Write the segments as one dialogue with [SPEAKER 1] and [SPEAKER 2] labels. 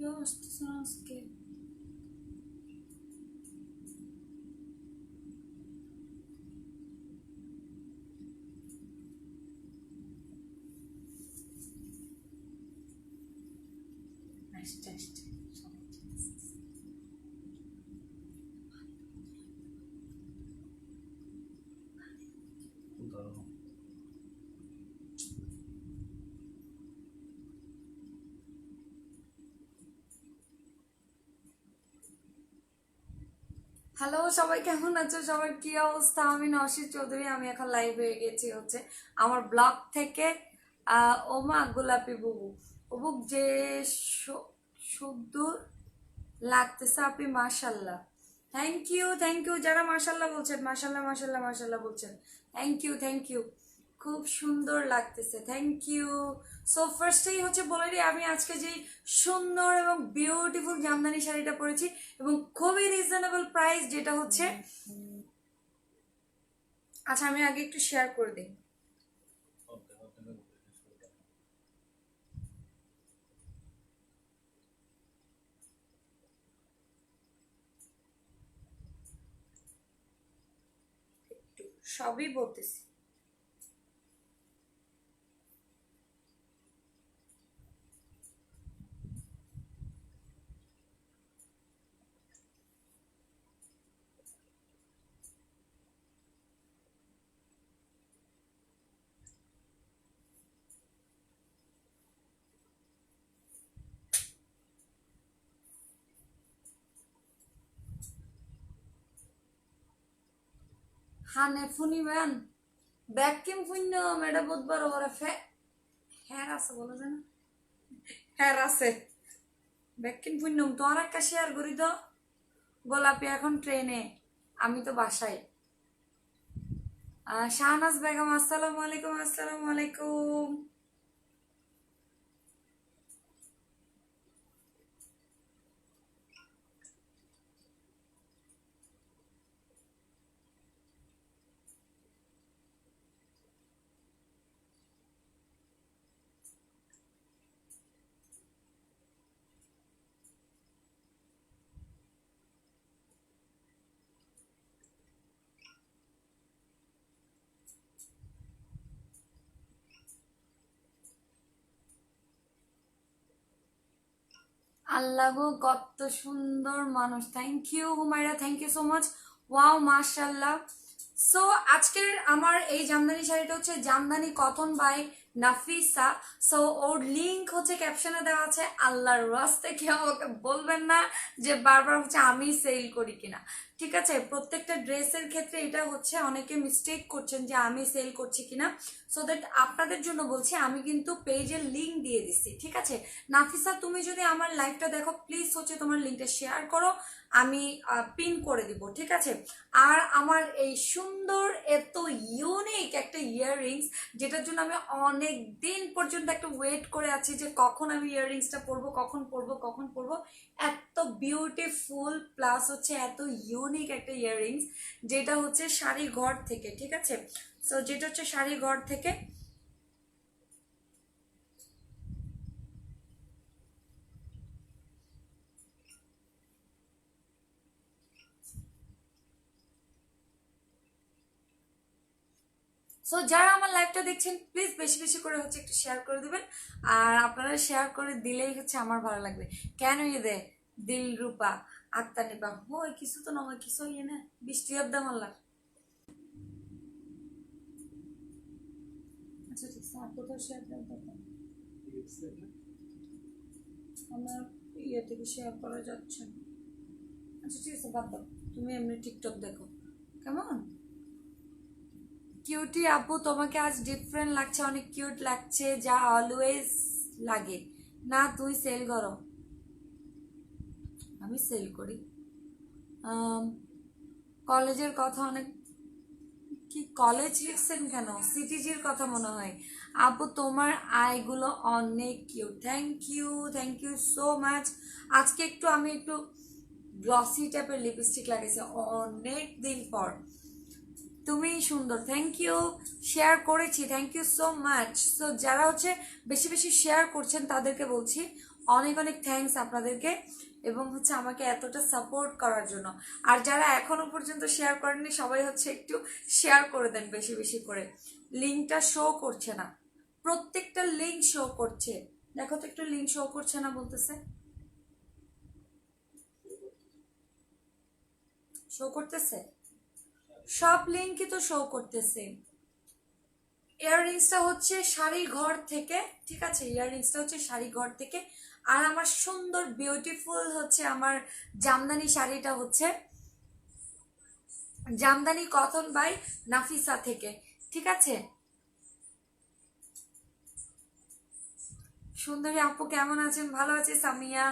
[SPEAKER 1] কেউ আসতেছে না আজকে। আসতে আসতে সবাই চলে আসছে। হ্যালো সবাই, কেমন আছো? সবার কি অবস্থা? আমি নওশীর চৌধুরী। আমি এখন লাইভ হয়ে গেছি হচ্ছে আমার ব্লগ থেকে। ওমা গোলাপি বুবু বুবুক যে সুন্দর লাগতেছে আপনি, মাশাল্লাহ। থ্যাংক ইউ যারা মাশাল্লাহ বলছেন, মাশাল্লাহ মাশাল্লাহ মাশাল্লাহ বলছেন। থ্যাংক ইউ, খুব সুন্দর লাগতেছে, থ্যাংক ইউ। সো ফার্স্টেই হচ্ছে বলে দিই, আমি আজকে যে সুন্দর এবং বিউটিফুল জামদানি শাড়িটা পরেছি এবং খুবই রিজনেবল প্রাইস, যেটা হচ্ছে, আচ্ছা আমি আগে একটু শেয়ার করে দিই। একটু সবই বলতেছি। হানে ফুনি ম্যান ব্যাকিম ফুন্য মেডা বুধবার ওরা হ্যার আছে বলো না, হ্যার আছে ব্যাকিম ফুন্নম তোমার একটা শেয়ার করি তো। গোলাপি এখন ট্রেনে, আমি তো বাসায়। শাহনাজ বেগম, আসসালামু আলাইকুম। আসসালামু আলাইকুম। আল্লাহ গো, কত সুন্দর মানুষ। Thank you Humaira, thank you so much. Wow মাশাল্লাহ। সো আজকের আমার এই জামদানি শাড়িটা হচ্ছে Jamdani cotton by Nafisa. So ওর লিঙ্ক হচ্ছে ক্যাপশনে দেওয়া আছে। আল্লাহর রাস্তে কেউ আমাকে বলবেন না যে বারবার হচ্ছে আমি সেল করি কিনা। ঠিক আছে, প্রত্যেকটা ড্রেসের ক্ষেত্রে এটা হচ্ছে অনেকে মিস্টেক করছেন যে আমি সেল করছি কিনা। সো দ্যাট আপনাদের জন্য বলছি, আমি কিন্তু পেজের লিঙ্ক দিয়ে দিচ্ছি। ঠিক আছে নাফিসা, তুমি যদি আমার লাইভটা দেখো প্লিজ হচ্ছে তোমার লিঙ্কটা শেয়ার করো, আমি পিন করে দিব। ঠিক আছে, আর আমার এই সুন্দর এত ইউনিক একটা ইয়াররিংস, যেটার জন্য আমি অনেক দিন পর্যন্ত একটা ওয়েট করে আছি যে কখন আমি ইয়াররিংসটা পরবো, কখন পরবো। এত বিউটিফুল প্লাস হচ্ছে এত ইউনিক একটা ইয়াররিংস, যেটা হচ্ছে শাড়ি ঘর থেকে। ঠিক আছে, সো যেটা হচ্ছে শাড়ি ঘর থেকে। সো যারা আমার লাইভটা দেখছেন প্লিজ বেশি বেশি করে হচ্ছে একটু শেয়ার করে দিবেন। আর আপনারা শেয়ার করে দিলেই হচ্ছে আমার ভালো লাগবে। কেন দে দিল রূপা আত্মা নিপা হই কিছু তো নয়, কিছু ইয়ে না, বৃষ্টি আবদাম আল্লাহ। আচ্ছা ঠিক আছে, আর কোথাও শেয়ার করার দরকার আমার ইয়ে থেকে শেয়ার করা যাচ্ছে না। আচ্ছা ঠিক আছে, বাদ দাও, তুমি এমনি টিকটক দেখো। কেমন কিউটি আপু, তোমাকে আজ ডিফারেন্ট লাগছে, অনেক কিউট লাগছে, যা অলওয়েজ লাগে না। তুই সেল করো? আমি সেল করি। কলেজের কথা অনেক, কি কলেজ লিখছেন কেন? সিটিজির কথা মনে হয়। আপু তোমার আইগুলো অনেক cute, thank you so much. আজকে একটু আমি একটু গ্লসি টাইপের লিপস্টিক লাগিয়েছি অনেক দিন পর। তুমি সুন্দর, থ্যাংক ইউ। শেয়ার করেছি, thank you so much. So যারা হচ্ছে বেশি বেশি শেয়ার করছেন তাদেরকে বলছি অনেক অনেক থ্যাঙ্কস আপনাদেরকে, এবং হচ্ছে আমাকে এতটা সাপোর্ট করার জন্য। আর যারা এখনো পর্যন্ত শেয়ার করেননি সবাই হচ্ছে একটু শেয়ার করে দেন বেশি বেশি করে। লিঙ্কটা শো করছে না, প্রত্যেকটা লিঙ্ক শো করছে, দেখো তো একটু লিঙ্ক শো করছে না বলতেছে, শো করতেছে, সব লিঙ্কই তো শো করতেছে। ইয়াররিংসটা হচ্ছে শাড়ি ঘর থেকে, ঠিক আছে, ইয়াররিংসটা হচ্ছে শাড়ি ঘর থেকে। আর আমার সুন্দর বিউটিফুল হচ্ছে আমার জামদানি শাড়িটা হচ্ছে জামদানি কটন বাই নাফিসা থেকে, ঠিক আছে। সুন্দরী আপু কেমন আছেন? ভালো আছি সামিয়া।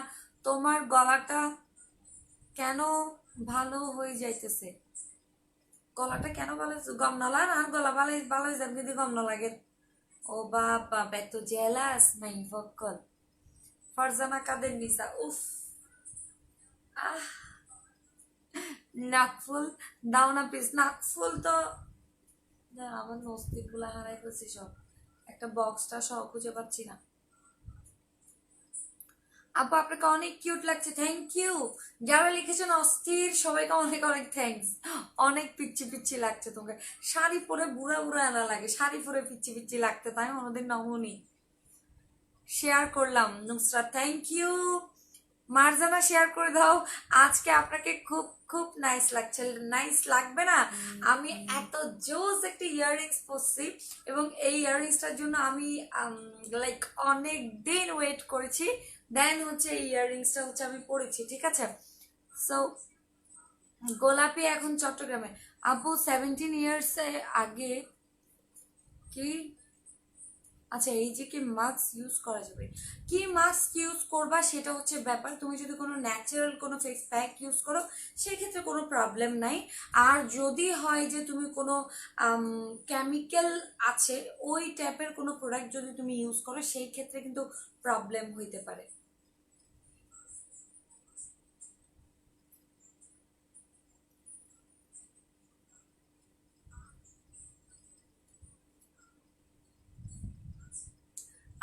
[SPEAKER 1] তোমার গলাটা কেন ভালো হয়ে যাইতেছে? গলাটা কেন ভালো, গম নালা না গলা ভালো ভালো যাবে যদি গম না লাগে। ও বাবা, এত জেলাস নাই ফক্কল। ফারজানা কাদের নিসা, উফ, আহ, নাকফুল দাও না প্লিজ। নাকফুল তো আমার নস্তিক গুলা হারাই ফেলছি সব, একটা বক্সটা সহ খুঁজে পাচ্ছি না। আপু আপনাকে অনেক কিউট লাগছে, থ্যাংক ইউ। যারা লিখেছেন অস্থির সবাইকে অনেক অনেক থ্যাঙ্কস। অনেক পিচ্ছি পিচ্ছি লাগছে তোমাকে, শাড়ি পরে বুড়া বুড়া আনা লাগে, শাড়ি পরে পিচ্ছি পিচ্ছি লাগতে, তাই আমাদের নমুনি। শেয়ার করলাম Nusrat, thank you. Marjana share করে দাও। আজকে আপনাকে খুব খুব নাইস লাগছে, নাইস লাগবে না? আমি এত জোস একটা ইয়াররিংস পরছি, এবং এই ইয়াররিংসটার জন্য আমি লাইক অনেক দিন ওয়েট করেছি, দেন হচ্ছে এই ইয়াররিংসটা হচ্ছে আমি পরেছি, ঠিক আছে। সো গোলাপি এখন চট্টগ্রামে। আপু 17 ইয়ার্স আগে কি, আচ্ছা এই যে কি মাস্ক ইউজ করা যাবে, কি মাস্ক ইউজ করবা সেটা হচ্ছে ব্যাপার। তুমি যদি কোনো ন্যাচারাল কোনো ফেস প্যাক ইউজ করো সেক্ষেত্রে কোনো প্রবলেম নাই। আর যদি হয় যে তুমি কোনো কেমিক্যাল আছে ওই টাইপের কোনো প্রোডাক্ট যদি তুমি ইউজ করো সেই ক্ষেত্রে কিন্তু প্রবলেম হইতে পারে।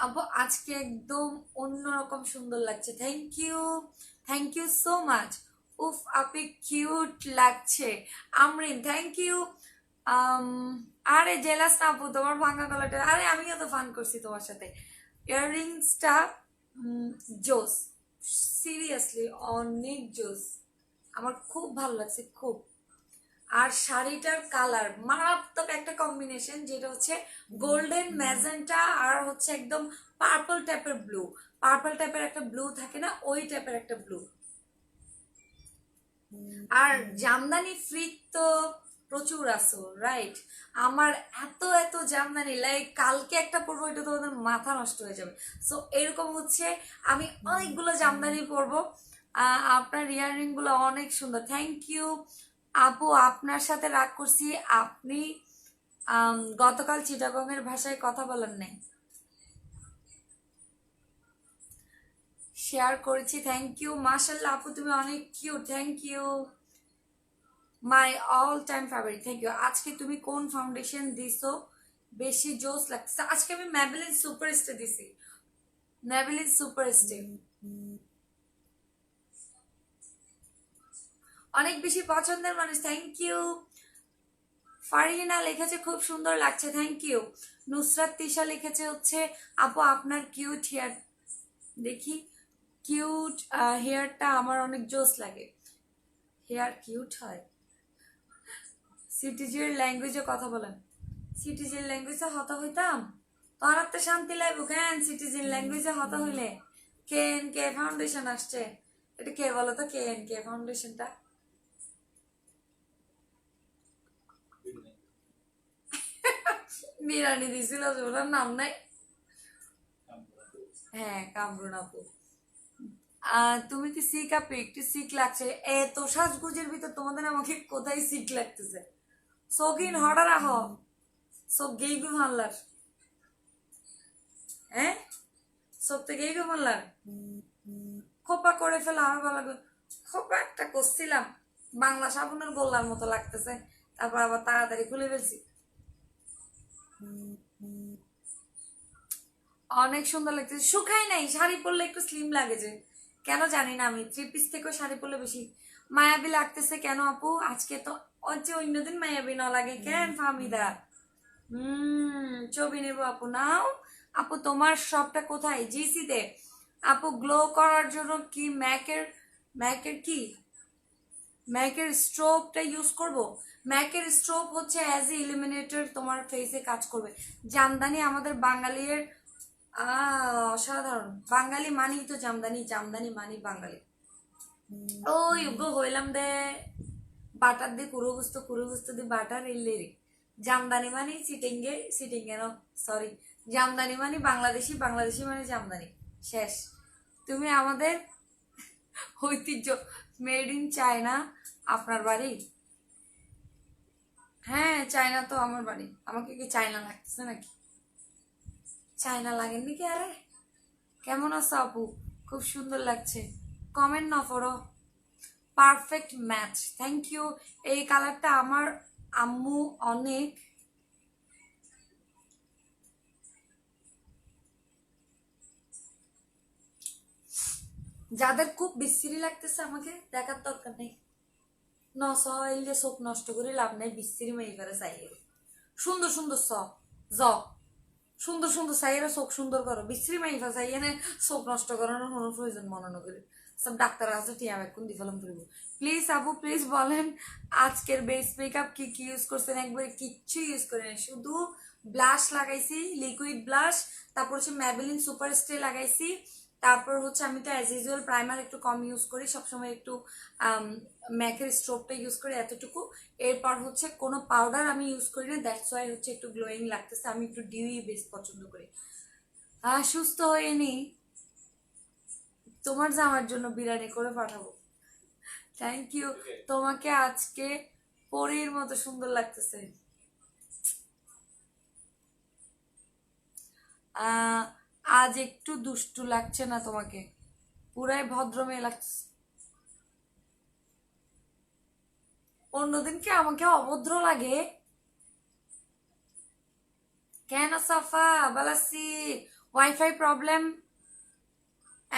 [SPEAKER 1] আপু আজকে একদম অন্যরকম সুন্দর লাগছে, thank you, thank you so much. উফ আপনি কিউট লাগছে। Amreen thank you. আরে জেলাস না আপু তোমার ভাঙা গলাটা, আরে আমিও তো ফান করছি তোমার সাথে। ইয়াররিংসটা জোস, সিরিয়াসলি অনেক জোস, আমার খুব ভালো লাগছে খুব। আর শাড়িটার কালার মারাত্মক একটা কম্বিনেশন, যেটা হচ্ছে গোল্ডেন ম্যাজেন্টা আর হচ্ছে একদম পার্পল টাইপের ব্লু, পার্পল টাইপের একটা ব্লু থাকে না, ওই টাইপের একটা ব্লু। আর জামদানি ফ্রিক তো প্রচুর আছো, রাইট? আমার এত এত জামদানি, লাইক কালকে একটা পরবো এটা তোমাদের মাথা নষ্ট হয়ে যাবে। সো এরকম হচ্ছে আমি অনেকগুলো জামদানি পরবো। আপনার ইয়াররিং গুলো অনেক সুন্দর, থ্যাংক ইউ আপু। আপনার সাথে রাগ করছি, আপনি গতকাল চিটাগংয়ের ভাষায় কথা বলেন নাই। শেয়ার করেছি, থ্যাংক ইউ। মাশাল্লাহ আপু তুমি অনেক cute, thank you. My all time favourite, thank you. আজকে তুমি কোন ফাউন্ডেশন দিছো বেশি জোস লাগছে? আজকে আমি ম্যাবেলিন সুপার স্টে দিছি, ম্যাবেলিন সুপার স্টে। অনেক বেশি পছন্দের মানুষ, থ্যাংক ইউ। ফারহিনা লিখেছে খুব সুন্দর লাগছে, থ্যাংক ইউ। নুসরাত তিশা লিখেছে হচ্ছে আপু আপনার কিউট হেয়ার, দেখি কিউট হেয়ারটা আমার অনেক জোস লাগে। হেয়ার কিউট হয়, সিটিজির ল্যাঙ্গুয়েজে কথা বলেন। সিটিজির ল্যাঙ্গুয়েজে হতা হইতাম তোর তো শান্তি লাগবো কেন? সিটিজির ল্যাঙ্গুয়েজে হতা হইলে কে এন কে ফাউন্ডেশন আসছে, এটা কে বলো তো, কে এন কে ফাউন্ডেশনটা? বিরানি দিছিল ওনার নাম নাই, হ্যাঁ কামরুন আপু। তুমি কি সিক আপু? একটু সিক লাগছে, এত সাজগুজের ভিতর তোমাদের আমাকে কোথায় সিক লাগতেছে? সকিন হঠাৎ রাখো, সব গেই গু মারলার, হ্যাঁ সব তো গেই গু মারলার। খোপা করে ফেলা আমার গলা খোপা একটা করছিলাম, বাংলা সাবুনের গোল্লার মতো লাগতেছে, তারপর আবার তাড়াতাড়ি খুলে ফেলছি। অনেক সুন্দর লাগছে, শুকাই নাই, শাড়ি পরলে একটু স্লিম লাগে যে কেন জানি না, আমি থ্রি পিস থেকেও শাড়ি পরলে বেশি মায়াবী লাগতেছে কেন আপু আজকে তো, যে অন্যদিন মায়াবী না লাগে কেন ফাহমিদা? ছবি নেবো আপু, নাও আপু। তোমার শপটা কোথায়? জিসিতে আপু। গ্লো করার জন্য কি ম্যাকের, কি ম্যাকের স্ট্রোবটা ইউজ করব? ম্যাকের স্ট্রোব হচ্ছে অ্যাজ এ ইলিমিনেটর, তোমার ফেসে কাজ করবে। জামদানি আমাদের বাঙালির অসাধারণ, বাঙালি মানেই তো জামদানি, জামদানি মানি বাঙালি। ওই গো হইলাম দে বাটার দিয়ে কুরু বুঝতো দি বাটার ইল্লেরি। জামদানি মানে সিটিংয়ে, না সরি, জামদানি মানে বাংলাদেশি, বাংলাদেশি মানে জামদানি। শেষ। তুমি আমাদের ঐতিহ্য, মেড ইন চায়না। আপনার বাড়ি? হ্যাঁ চায়না তো আমার বাড়ি। আমাকে কি চায়না লাগতেছে নাকি? চায়না লাগেননি কি? আরে কেমন আছো আপু? খুব সুন্দর লাগছে। কমেন্ট না করো। Perfect match, thank you. এই কালারটা আমার আম্মু অনেক, যাদের খুব বিশ্রী লাগতেছে আমাকে দেখার দরকার নেই। নসইলে চোখ নষ্ট করে লাভ নাই, বিশ্রী মেয়ে করে চাই। সুন্দর সুন্দর জ সুন্দর সুন্দর চাইয়েরা চোখ সুন্দর করো, বিশ্রী মাইফা চাই এনে চোখ নষ্ট করানোর কোনো প্রয়োজন মনে করি। সব ডাক্তার আছে টিয়া এখন দি ফেলাম করবো। প্লিজ আপু প্লিজ বলেন আজকের বেস মেকআপ কি কি ইউজ করছেন? একবারে কিচ্ছু ইউজ করি না, শুধু ব্লাশ লাগাইছি, লিকুইড ব্লাশ, তারপর হচ্ছে ম্যাবেলিন সুপার স্টে লাগাইছি, তারপর হচ্ছে আমি তো অ্যাজ ইউজুয়াল প্রাইমার একটু কম ইউজ করি, সবসময় একটু ম্যাকের স্ট্রোবটা ইউজ করি এতটুকু। এরপর হচ্ছে কোনো পাউডার আমি ইউজ করি না, দ্যাটস ওয়াই হচ্ছে একটু গ্লোয়িং লাগতেছে। আমি একটু ডিউই বেশ পছন্দ করি। সুস্থ হয়ে নি, তোমার জামার জন্য বিরিয়ানি করে পাঠাবো। Thank you. তোমাকে আজকে পরীর মতো সুন্দর লাগতেছে। আজ একটু দুষ্টু লাগছে না তোমাকে? পুরাই ভদ্র মেয়ে লাগছে। অন্যদিনকে আমাকে অভদ্র লাগে কেন? সাফা বালাসি, ওয়াইফাই প্রবলেম।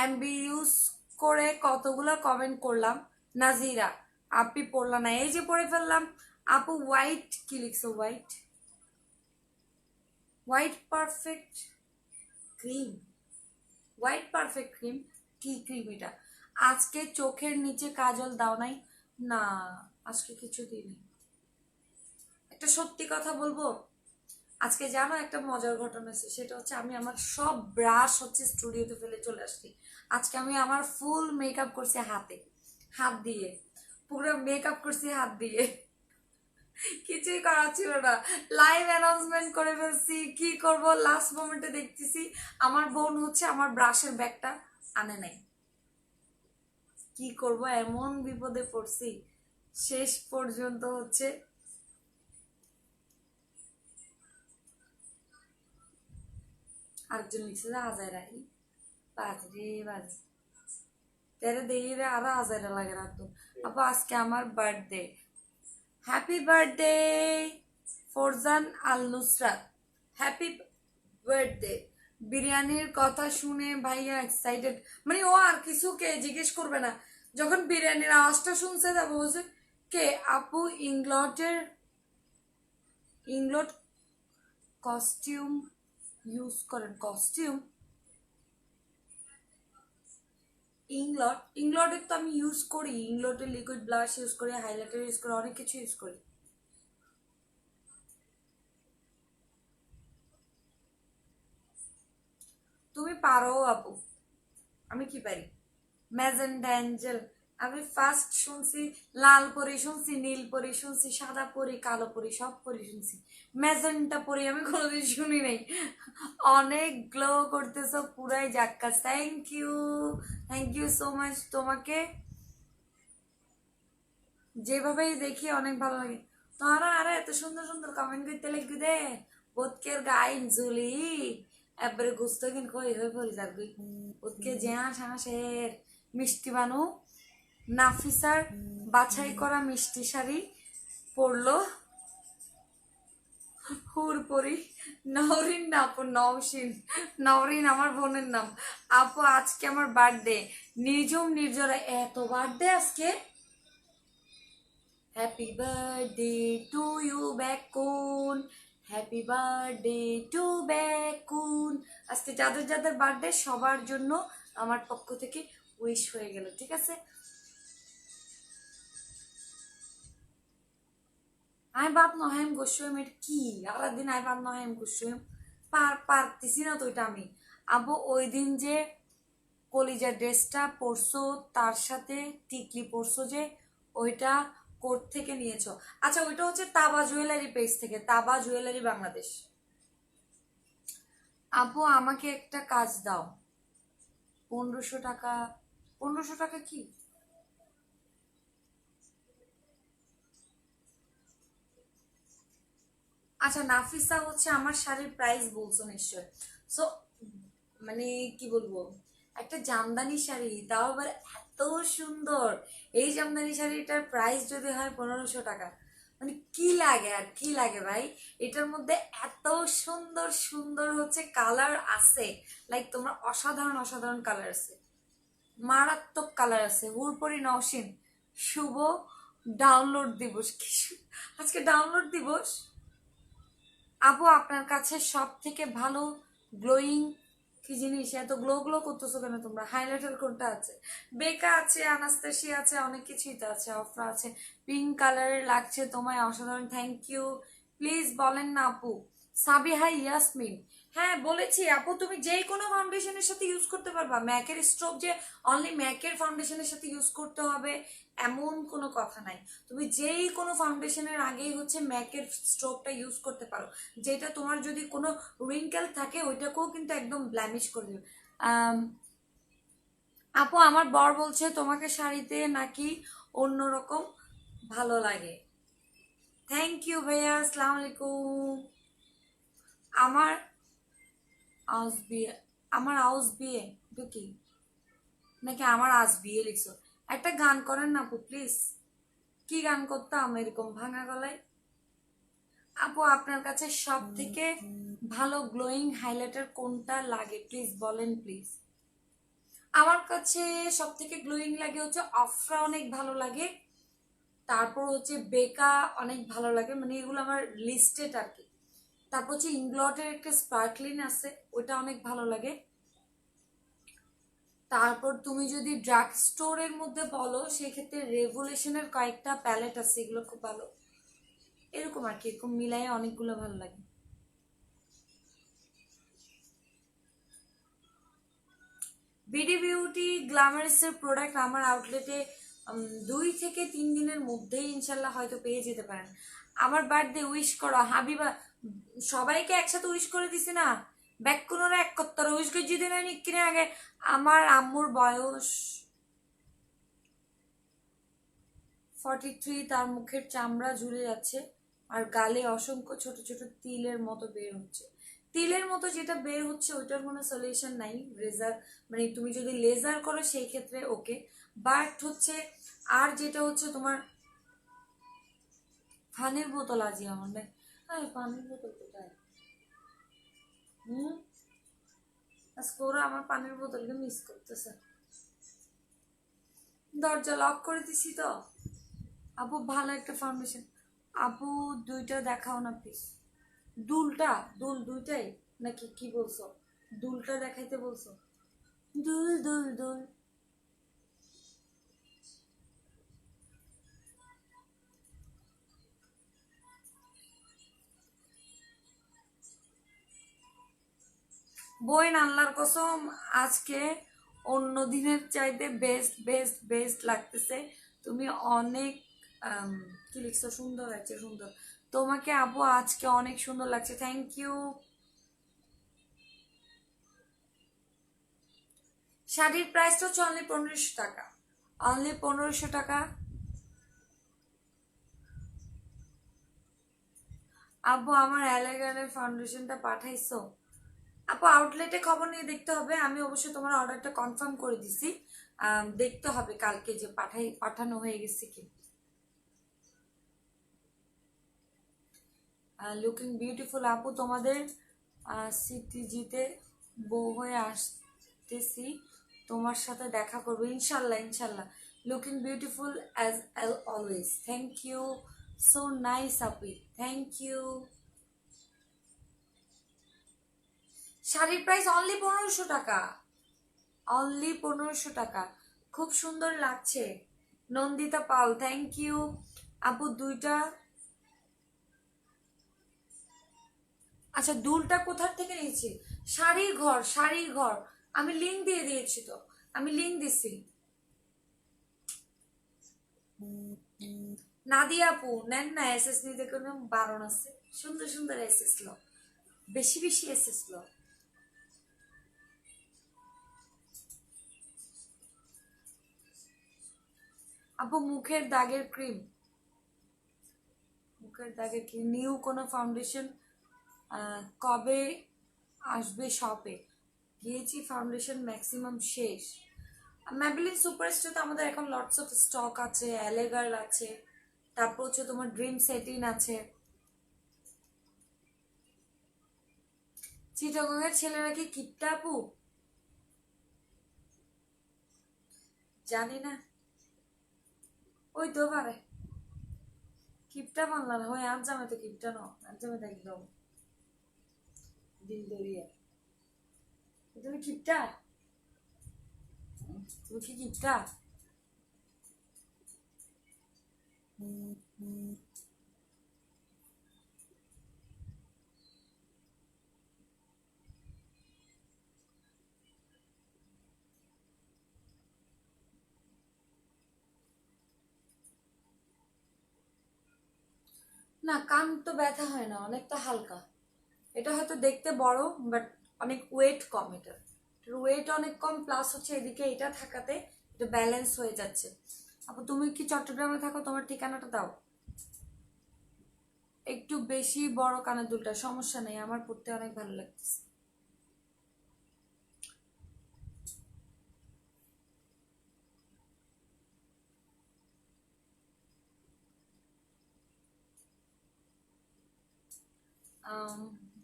[SPEAKER 1] এমবি ইউজ করে কতগুলো কমেন্ট করলাম, নাজিরা আপনি পড়লাম না, এই যে পড়ে ফেললাম। আপু হোয়াইট কি লিখছো? White, white perfect cream, white perfect cream, কি ক্রিম এটা? আজকে চোখের নিচে কাজল দাও নাই? না আজকে কিছু দিইনি। একটা সত্যি কথা বলবো, আজকে জানো একটা মজার ঘটনা আছে, সেটা হচ্ছে আমি আমার সব ব্রাশ হচ্ছে স্টুডিওতে ফেলে চলে আসছি। আজকে আমি আমার ফুল মেকআপ করছি হাতে, হাত দিয়ে, পুরো মেকআপ করছি হাত দিয়ে, কিছুই করার ছিল না। লাইভ অ্যানাউন্সমেন্ট করে ফেলছি, কি করব লাস্ট মোমেন্টে দেখতেছি আমার বোন হচ্ছে আমার ব্রাশের ব্যাগটা আনে নাই। কি করব, এমন বিপদে পড়ছি। শেষ পর্যন্ত হচ্ছে আরেকজন লিখছে যে হাজারাই বাজরে বাজ, তেরে দেই রে আরো হাজারা লাগে না তো। আপু আজকে আমার বার্থডে, হ্যাপি বার্থডে ফরজান আল নুসরাত, হ্যাপি বার্থডে। বিরিয়ানির কথা শুনে ভাইয়া এক্সাইটেড, মানে ও আর কিছুকে জিজ্ঞেস করবে না, যখন বিরিয়ানির আওয়াজটা শুনছে তা বলছে কে আপু ইংলটের, ইংলট কস্টিউম ইউজ করেন? কস্টিউম ইংলট, ইংলটের তো আমি ইউজ করি, ইংলটের লিকুইড ব্লাশ ইউজ করি, হাইলাইটার ইউজ করি, অনেক কিছু ইউজ করি। তুমি পারো আপু, আমি কি পারি? ম্যাজেন্ডা অ্যাঞ্জেল, আমি ফার্স্ট শুনছি, লাল পরি শুনছি, নীল পরি শুনছি, সাদা পরি, কালো পরি, সব পরি শুনছি, ম্যাজেন্টা পরি আমি কোনোদিন শুনি নাই। অনেক গ্লো করতেছ, পুরাই জাক্কাস। Thank you so much. তোমাকে যেভাবেই দেখি অনেক ভালো লাগে। তোমারা আরে এত সুন্দর সুন্দর কমেন্ট করতে লাগবে দে, বোধকের গাইন জুলি একবারে গুস্ত কিন কই হয়ে পড়ি যার গই। বোধকে জ্যাঁ হাঁসের মিষ্টি নাফিসার বাছাই করা মিষ্টি শাড়ি পরলো, হুরপরি, নওরিন না আপু, নওশিন। নওরিন আমার বোনের নাম। আপু আজকে আমার বার্থডে, নির্ঝুম নির্জরা। এত বার্থডে আজকে? হ্যাপি বার্থডে টু ইউ ব্যাকুন, হ্যাপি বার্থডে টু ব্যাকুন। আজকে যাদের যাদের বার্থডে সবার জন্য আমার পক্ষ থেকে উইশ হয়ে গেল, ঠিক আছে? আমি বাদ নহেম গোস্বাম, এটা কি আলাদিন? আমি বাদ নহেম গোস্বাম পারতেছি না তো এটা আমি। আবু ওই দিন যে কলিজার ড্রেসটা পরছো, তার সাথে টিকলি পরছো যে, ওইটা কোর্ট থেকে নিয়েছো? আচ্ছা, ওইটা হচ্ছে তাবা জুয়েলারি পেজ থেকে, তাবা জুয়েলারি বাংলাদেশ। আপু আমাকে একটা কাজ দাও। 1500 টাকা? 1500 টাকা কি? আচ্ছা, নাফিসা হচ্ছে আমার শাড়ির প্রাইস বলছো নিশ্চয়। সো মানে কি বলবো, একটা জামদানি শাড়ি, তাও আবার এত সুন্দর। এই জামদানি শাড়িটার প্রাইস যদি হয় 1500 টাকা, মানে কি লাগে আর কি লাগে ভাই। এটার মধ্যে এত সুন্দর সুন্দর হচ্ছে কালার আছে, লাইক তোমার অসাধারণ অসাধারণ কালার আছে, মারাত্মক কালার আছে। হুরপরি নওশিন, শুভ ডাউনলোড দিবস। আজকে ডাউনলোড দিবস? আপু আপনার কাছে সব থেকে ভালো গ্লোয়িং কি জিনিস? এত গ্লো গ্লো করতেছো কেন তোমরা? হাইলাইটার কোনটা আছে? বেকা আছে, আনাস্তাসি আছে, অনেক কিছুই তো আছে, অফরা আছে। পিঙ্ক কালারের লাগছে তোমায়, অসাধারণ, থ্যাংক ইউ। প্লিজ বলেন না আপু। সাবিহা ইয়াসমিন, হ্যাঁ বলেছি আপু, তুমি যে কোনো ফাউন্ডেশনের সাথে ইউজ করতে পারবা। ম্যাকের স্ট্রোক যে অনলি ম্যাকের ফাউন্ডেশনের সাথে ইউজ করতে হবে এমন কোনো কথা নাই। তুমি যেই কোনো ফাউন্ডেশনের আগেই হচ্ছে ম্যাকের স্ট্রোকটা ইউজ করতে পারো, যেটা তোমার যদি কোনো রিঙ্কেল থাকে ওইটাকেও কিন্তু একদম ব্ল্যামিশ করে দেবে। আম, আপু আমার বর বলছে তোমাকে শাড়িতে নাকি অন্যরকম ভালো লাগে। থ্যাংক ইউ ভাইয়া, আসসালামু আলাইকুম। আমার আউস বিয়ে, আমার আউস বিয়ে এটা কি? নাকি আমার আজ বিয়ে লিখছো? একটা গান করেন না আপু প্লিজ। কি গান করতাম এরকম ভাঙা গলায়? আপু আপনার কাছে সব থেকে ভালো গ্লোয়িং হাইলাইটার কোনটা লাগে প্লিজ বলেন প্লিজ। আমার কাছে সব থেকে গ্লোয়িং লাগে হচ্ছে অফরা, অনেক ভালো লাগে। তারপর হচ্ছে বেকা অনেক ভালো লাগে, মানে এগুলো আমার লিস্টেড আর কি। তারপর হচ্ছে ইংলটের একটা স্পার্কলিন আছে, ওটা অনেক ভালো লাগে। তারপর তুমি যদি ড্রাগ স্টোরের মধ্যে বলো সেক্ষেত্রে রেভুলেশনের কয়েকটা প্যালেট আছে, এগুলো খুব ভালো। এরকম আর কি, এরকম মিলাই অনেকগুলো ভালো লাগে। বিডি বিউটি গ্ল্যামারাসের প্রোডাক্ট আমার আউটলেটে 2 থেকে 3 দিনের মধ্যেই ইনশাল্লাহ হয়তো পেয়ে যেতে পারেন। আমার বার্থডে উইশ করো হাবিবা। সবাইকে একসাথে উইশ করে দিছি না, ব্যাক কোনো এক করতে উইশ করে যেদিন হয় কিনে আগে। আমার আম্মুর বয়স 43, তার মুখের চামড়া ঝুলে যাচ্ছে আর গালে অসংখ্য ছোট ছোট তিলের মতো বের হচ্ছে। তিলের মতো যেটা বের হচ্ছে ওইটার কোনো সলিউশন নাই, রেজার মানে তুমি যদি লেজার করো সেই ক্ষেত্রে ওকে, বাট হচ্ছে আর যেটা হচ্ছে তোমার পানির বোতল আজি আমার নাই। হ্যাঁ পানির বোতল কোথায়? হুম, আজকে ওরা আমার পানির বোতলকে মিস করতেছে। দরজা লক করে দিছি তো। আপু ভালো একটা ফাউন্ডেশন, আপু দুইটা দেখাও না প্লিজ। দুলটা, দুল দুইটাই নাকি কি বলছো? দুলটা দেখাইতে বলছো? দুল দুল দুল। বইন আল্লাহর কসম আজকে অন্য দিনের চাইতে বেস্ট বেস্ট বেস্ট লাগতেছে। তুমি অনেক আম, কি লিখছো, সুন্দর লাগছে, সুন্দর। তোমাকে আপু আজকে অনেক সুন্দর লাগছে, থ্যাংক ইউ। শাড়ির প্রাইসটা হচ্ছে অনলি 1500 টাকা, অনলি 1500 টাকা। আপু আমার অ্যালেগারের ফাউন্ডেশনটা পাঠাইছো? আপু আউটলেটে খবর নিয়ে দেখতে হবে, আমি অবশ্যই তোমার অর্ডারটা কনফার্ম করে দিছি। দেখতে হবে কালকে যে পাঠানো হয়ে গেছে কি। লুকিং বিউটিফুল আপু, তোমাদের সিটিজিতে বউ হয়ে আসতেছি, তোমার সাথে দেখা করবো ইনশাল্লাহ ইনশাল্লাহ। Looking beautiful as always. Thank you, so nice আপি, থ্যাংক ইউ। শাড়ির প্রাইস অনলি 1500 টাকা, অনলি 1500 টাকা। খুব সুন্দর লাগছে। নন্দিতা পাল, থ্যাংক ইউ আপু। দুইটা, আচ্ছা দুলটা কোথার থেকে নিয়েছি? শাড়ির ঘর, শাড়ির ঘর। আমি লিঙ্ক দিয়ে দিয়েছি তো, আমি লিঙ্ক দিছি। নাদিয়া আপু নেন না, এসএস নিতে কোনো বারণ আছে? সুন্দর সুন্দর এসএস লো, বেশি বেশি এসএস লো। আপু মুখের দাগের ক্রিম, মুখের দাগের ক্রিম, নিউ কোনো ফাউন্ডেশন কবে আসবে শপে? গিয়েছি, ফাউন্ডেশন ম্যাক্সিমাম শেষ। ম্যাবলিন সুপারস্টার তো আমাদের এখন লটস অফ স্টক আছে, অ্যালেগার্ল আছে, তারপর হচ্ছে তোমার ড্রিম সেটিন আছে। চিটাগংয়ের ছেলেরা কি কিপটা আপু? জানি না, ওই তো পারে কিপটা বাংলা না হয়, আর জামে তো কিপটা ন, আর জামে তো একদম দিল দরিয়া। তুমি কিপটা? তুমি কি কিপটা? না কান তো ব্যথা হয় না, অনেকটা হালকা। এটা হয়তো দেখতে বড়, বাট অনেক ওয়েট কম। এটা ওয়েট অনেক কম, প্লাস হচ্ছে এদিকে এটা থাকাতে এটা ব্যালেন্স হয়ে যাচ্ছে। আপু তুমি কি চট্টগ্রামে থাকো? তোমার ঠিকানাটা দাও। একটু বেশি বড় কানের দুলটা, সমস্যা নেই, আমার পড়তে অনেক ভালো লাগতেছে।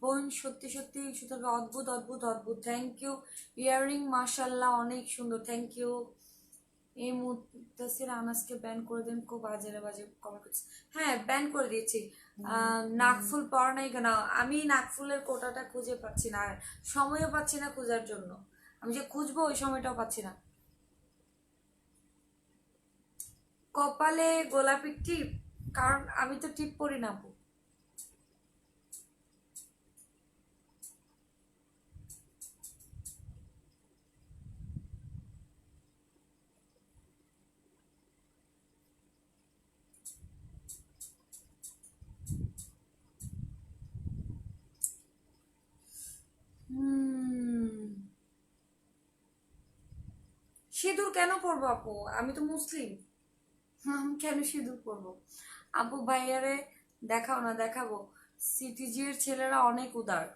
[SPEAKER 1] বোন সত্যি সত্যি সুতরাং অদ্ভুত অদ্ভুত অদ্ভুত, থ্যাংক ইউ। ইয়াররিং মাশাল্লাহ অনেক সুন্দর, থ্যাংক ইউ। এই মুদাসির আনাসকে ব্যান করে দেন, খুব বাজে বাজে কমেন্ট করছে। হ্যাঁ ব্যান করে দিয়েছি। নাকফুল পরা নাই কেন? আমি নাকফুলের কোটাটা খুঁজে পাচ্ছি না, আর সময়ও পাচ্ছি না খোঁজার জন্য। আমি যে খুঁজবো ওই সময়টাও পাচ্ছি না। কপালে গোলাপি টিপ? কারণ আমি তো টিপ পরি না আপু। সিঁদুর কেন পরবো আপু? আমি তো মুসলিম, আমি কেন সিঁদুর পরবো? আপু ভাইয়ারে দেখাও না। দেখাবো, সিটিজির ছেলেরা অনেক উদার।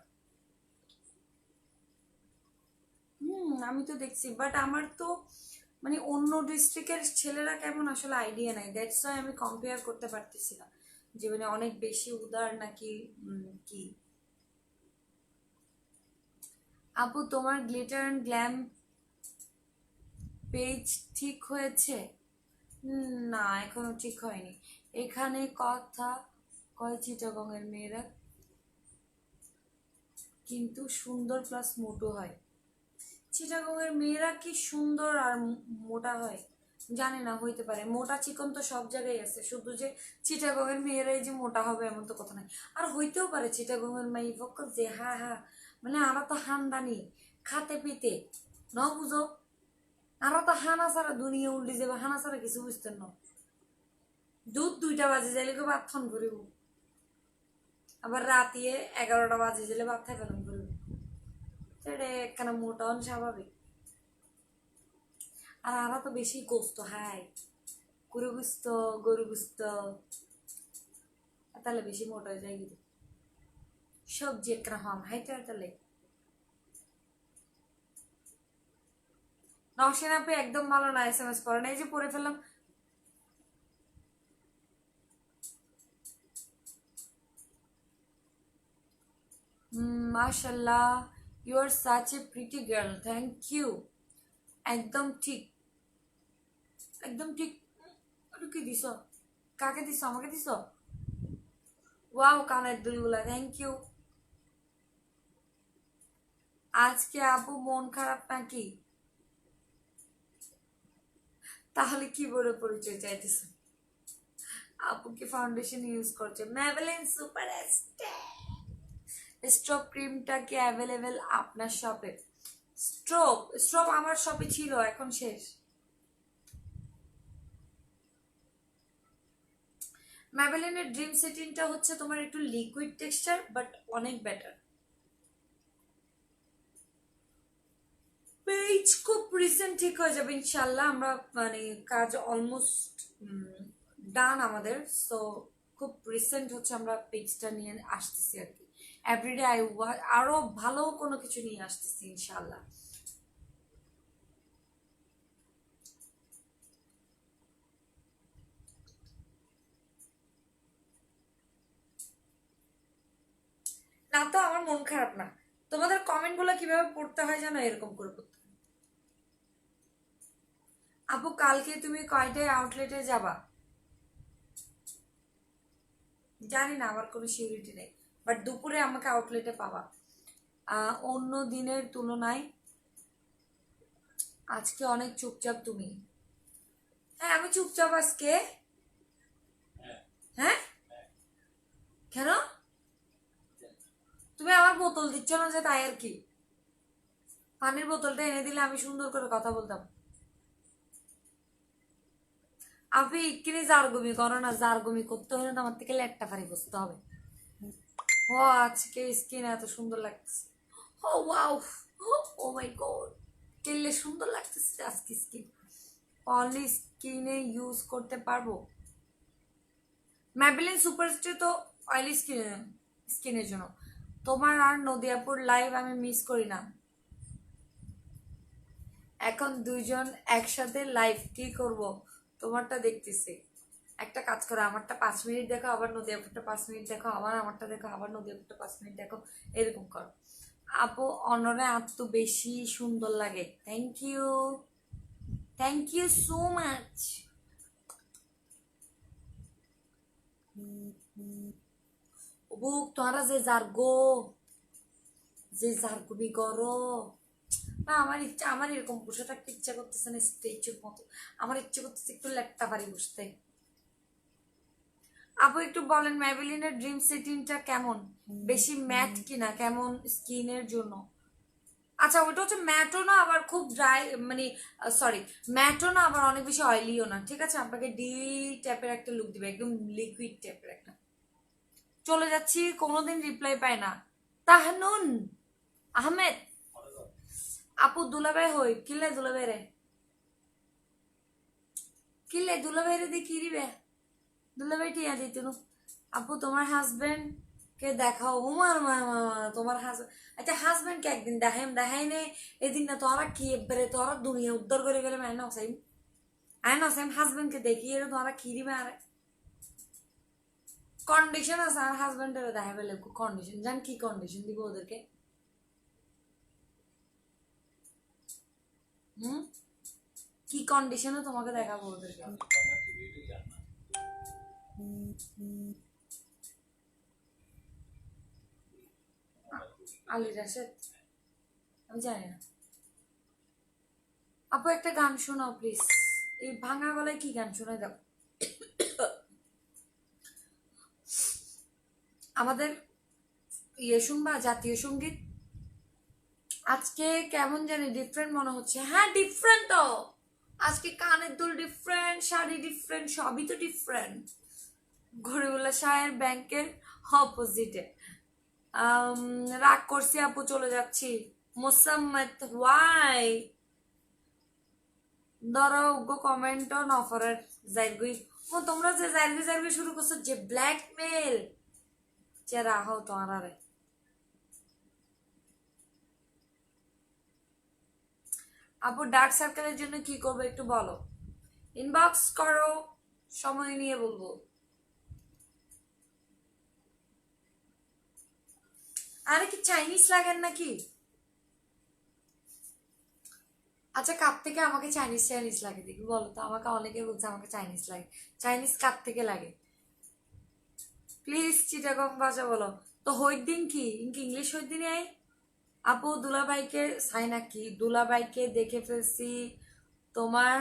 [SPEAKER 1] আমি তো দেখছি, বাট আমার তো মানে অন্য ডিস্ট্রিক্টের ছেলেরা কেমন আসলে আইডিয়া নাই, দ্যাটস ওয়াই আমি কম্পেয়ার করতে পারতেছি না যে মানে অনেক বেশি উদার নাকি কি। আপু তোমার গ্লিটার অ্যান্ড গ্ল্যাম পেজ ঠিক হয়েছে? না এখনো ঠিক হয়নি। এখানে কথা কয় চিটাগংয়ের মেয়েরা কিন্তু সুন্দর প্লাস মোটো হয়। চিটাগংয়ের মেয়েরা কি সুন্দর আর মোটা হয়? জানি না, হইতে পারে। মোটা চিকন তো সব জায়গায় আছে, শুধু যে চিটাগংয়ের মেয়েরাই যে মোটা হবে এমন তো কথা নাই। আর হইতেও পারে চিটাগংয়ের মেয়ে ফক্কর যে হা হা, মানে আরা তো হামদানি খাতে পিতে ন বুঝো। আরা তো হানা ছাড়া দুনিয়া উল্টি যাবে, হানা ছাড়া কিছু বুঝতেন না। দুধ 2টা বাজে যাইলে কেউ ভাত খান করিব, আবার রাতিয়ে 11টা বাজে গেলে ভাত খাই ফেলাম করিব। সেটা একখানা মোটা হন স্বাভাবিক। আর আমরা তো বেশি গোস্ত হাই, গরু গুস্ত, গরু গুস্ত, তাহলে বেশি মোটা হয়ে যায় কিন্তু সবজি একটা হম হাইতে তাহলে। নওশিন আপু একদম ভালো না, এসএমএস করেন, এই যে পড়ে ফেললাম। মাশাল্লাহ, you are such a pretty girl, thank you. একদম ঠিক, একদম ঠিক। ওটা কি দিছ? কাকে দিছ? আমাকে দিছ? ওয়াও, কানের দুলগুলা, থ্যাংক ইউ। আজকে আপু মন খারাপ নাকি? তাহলে কি বলে পরিচয় চাইতেছ? আপু কি ফাউন্ডেশন ইউজ করছে? ম্যাভেলিন সুপার স্ট্রোব ক্রিমটা কি অ্যাভেলেবেল আপনার শপে? স্ট্রোব স্ট্রোব আমার শপে ছিল, এখন শেষ। ম্যাভেলিনের ড্রিম সেটিংটা হচ্ছে তোমার একটু লিকুইড টেক্সচার, বাট অনেক বেটার। পেজ খুব রিসেন্ট ঠিক হয়ে যাবে ইনশাল্লাহ। আমরা মানে কাজ অলমোস্ট ডান আমাদের, সো খুব রিসেন্ট হচ্ছে আমরা পেজটা নিয়ে আসতেছি আর কি। এভরিডে আরো ভালো কোনো কিছু নিয়ে আসতেছি ইনশাল্লাহ। না তো আমার মন খারাপ না, তোমাদের কমেন্ট গুলো কিভাবে পড়তে হয় জানো, এরকম করে পড়তে হয়। আপু কালকে তুমি কয়টায় আউটলেটে যাবা? জানি না, আমার কোনো সিউরিটি নেই, বাট দুপুরে আমাকে আউটলেটে পাবা। অন্য দিনের তুলনায় আজকে অনেক চুপচাপ তুমি। হ্যাঁ আমি চুপচাপ আজকে। হ্যাঁ, কেন? তুমি আমার বোতল দিচ্ছ না যে, তাই আর কি। পানির বোতলটা এনে দিলে আমি সুন্দর করে কথা বলতাম। আপনি কিনে জারগুমি করো না, জারগুমি করতে হলে তো আমার থেকে লেটটা ফারি বসতে হবে। ও আজকে স্কিন এত সুন্দর লাগতেছে। ও ওয়াও, ও মাই গড, কেলে সুন্দর লাগতেছে আজকে স্কিন। অনলি স্কিনে ইউজ করতে পারবো। ম্যাবেলিন সুপারস্টে তো অয়েলি স্কিনের জন্য। তোমার আর নদিয়াপুর লাইভ আমি মিস করি না। এখন দুইজন একসাথে লাইভ কি করব? তোমারটা দেখতেছি। একটা কাজ করো, আমারটা 5 মিনিট দেখো, আবার নদিয়াপুরটা 5 মিনিট দেখো, আবার আমারটা দেখো, আবার নদিয়াপুরটা 5 মিনিট দেখো, এরকম করো। আপু অনরে আত্ম বেশি সুন্দর লাগে, thank you, thank you so much. বুক তোমরা যে জার্গো, যে জার্গুবি করো না, আমার ইচ্ছা, আমার এরকম বসে থাকতে ইচ্ছা করতেছে না স্ট্যাচুর মতো। আমার ইচ্ছে করতেছে একটু লেট্টা পারি বসতে। আপু একটু বলেন ম্যাবেলিনের ড্রিম সেটিংটা কেমন? বেশি ম্যাট কিনা, কেমন স্কিনের জন্য? আচ্ছা ওটা হচ্ছে ম্যাটও না আবার খুব ড্রাই, মানে সরি, ম্যাটও না আবার অনেক বেশি অয়েলিও না, ঠিক আছে? আপনাকে ডি টাইপের একটা লুক দিবে, একদম লিকুইড টাইপের একটা। চলে যাচ্ছি, কোনোদিন রিপ্লাই পায় না। তাহনুন আহমেদ, আপু দুলাভাই হই কিলে, দুলাভাই রে কিলে, দুলাভাই রে দিয়ে কি দিবে? দুলাভাই টিয়া দিত। আপু তোমার হাজবেন্ড কে দেখাও। উমার মা, তোমার হাজবেন্ড, আচ্ছা হাজবেন্ড কে একদিন দেখাই নে। এদিন না তোরা কি এবারে তোরা দুনিয়া উদ্ধার করে গেলে আয় নসাইম, আয় নসাইম হাজবেন্ড কে দেখি এর তোরা কি দিবে? আরে কন্ডিশন আছে আর হাজবেন্ডের দেখা পেলে কন্ডিশন, জান কি কন্ডিশন দিব ওদেরকে? হুম, কি কন্ডিশনে তোমাকে দেখাবো ওদেরকে? আলী রাশেদ, আমি জানি না। আপু একটা গান শোনাও প্লিজ। এই ভাঙা গলায় কি গান শোনায় দাও? আমাদের ইয়ে শুনবা, জাতীয় সঙ্গীত। আজকে কেমন জানি ডিফারেন্ট মনে হচ্ছে। হ্যাঁ ডিফারেন্ট তো, আজকে কানের দুল ডিফারেন্ট, শাড়ি ডিফারেন্ট, সবই তো ডিফারেন্ট। গরিবুল্লাহ শাহের ব্যাংকের অপোজিটে। রাগ করছি আপু, চলে যাচ্ছি। মোসাম্মদ ওয়াই ধরো গো কমেন্ট অন অফারের জাইরগুই। ও তোমরা যে জাইরগুই শুরু করছো, যে ব্ল্যাকমেল, যে রাহো তোমার আরে। আপু ডার্ক সার্কেলের জন্য কি করবো একটু বলো, ইনবক্স করো, সময় নিয়ে বলবো। আরে কি চাইনিজ লাগেন নাকি? আচ্ছা কার থেকে আমাকে চাইনিজ চাইনিজ লাগে দেখি বলো তো, আমাকে অনেকে বলছে আমাকে চাইনিজ লাগে। চাইনিজ কার থেকে লাগে? প্লিজ চিটাগং ভাষা বলো। তো হইর দিন কি ইনকি ইংলিশ হইর দিন আই। আপু দুলাভাইকে সাইনা কি দুলাভাইকে দেখে ফেলছি তোমার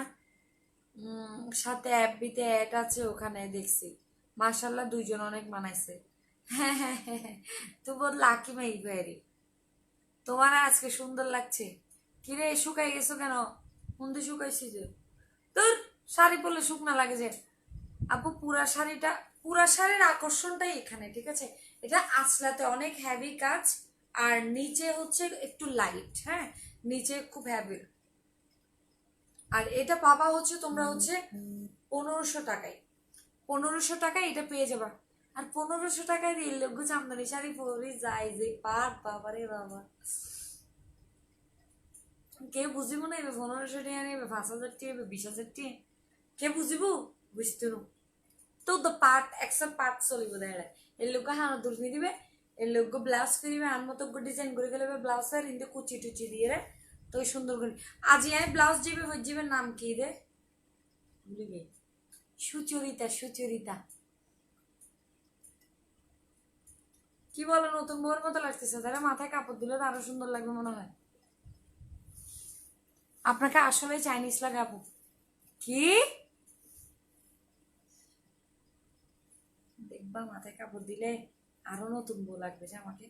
[SPEAKER 1] সাথে অ্যাপবিতে অ্যাড আছে ওখানে দেখছি। মার্শাল্লাহ দুইজন অনেক মানাইছে। হ্যাঁ হ্যাঁ হ্যাঁ হ্যাঁ। তো বহুত লাকি মাই ভেরি। তোমার আজকে সুন্দর লাগছে। কিরে শুকাই গেছো কেন? মুন্দি শুকাইছি যে। তোর শাড়ি পরলে শুকনা লাগে যে। আপু পুরা শাড়ির আকর্ষণটাই এখানে, ঠিক আছে? এটা আঁচলাতে অনেক হ্যাভি কাজ, আর নিচে হচ্ছে একটু লাইট, হ্যাঁ, নিচে খুব হ্যাভি। আর এটা পাবা হচ্ছে তোমরা হচ্ছে 1500 টাকায়। 1500 টাকায় এটা পেয়ে যাবা। আর 1500 টাকায় দিয়ে লোক জামদানি শাড়ি পরে যায় যে পার বাবা রে বাবা। কে বুঝিব না এবার 1500 টাকা নেবে, 5000 টাকা নেবে, 20,000 টাকা কে বুঝিব? বুঝতে না। তো তো পার্ট একশো পার্ট চলিব দেয়। এর লোক হানো দুর্নি দিবে, এর লোক ব্লাউজ ফিরিবে আন মতো ডিজাইন করে ফেলবে ব্লাউজের ইন্দে কুচি টুচি দিয়ে রে। তো সুন্দর করে আজি আই ব্লাউজ যাবে হজ্জিবের নাম কি রে ভুলিবে। সুচরিতা, সুচরিতা। কি বলো নতুন বউর মতো লাগতেছে, তাহলে মাথায় কাপড় দিলে তো আরো সুন্দর লাগবে মনে হয়। আপনাকে আসলে চাইনিজ লাগে আপু? কি দেখবা মাথায় কাপড় দিলে আরো নতুন বউ লাগবে যে আমাকে।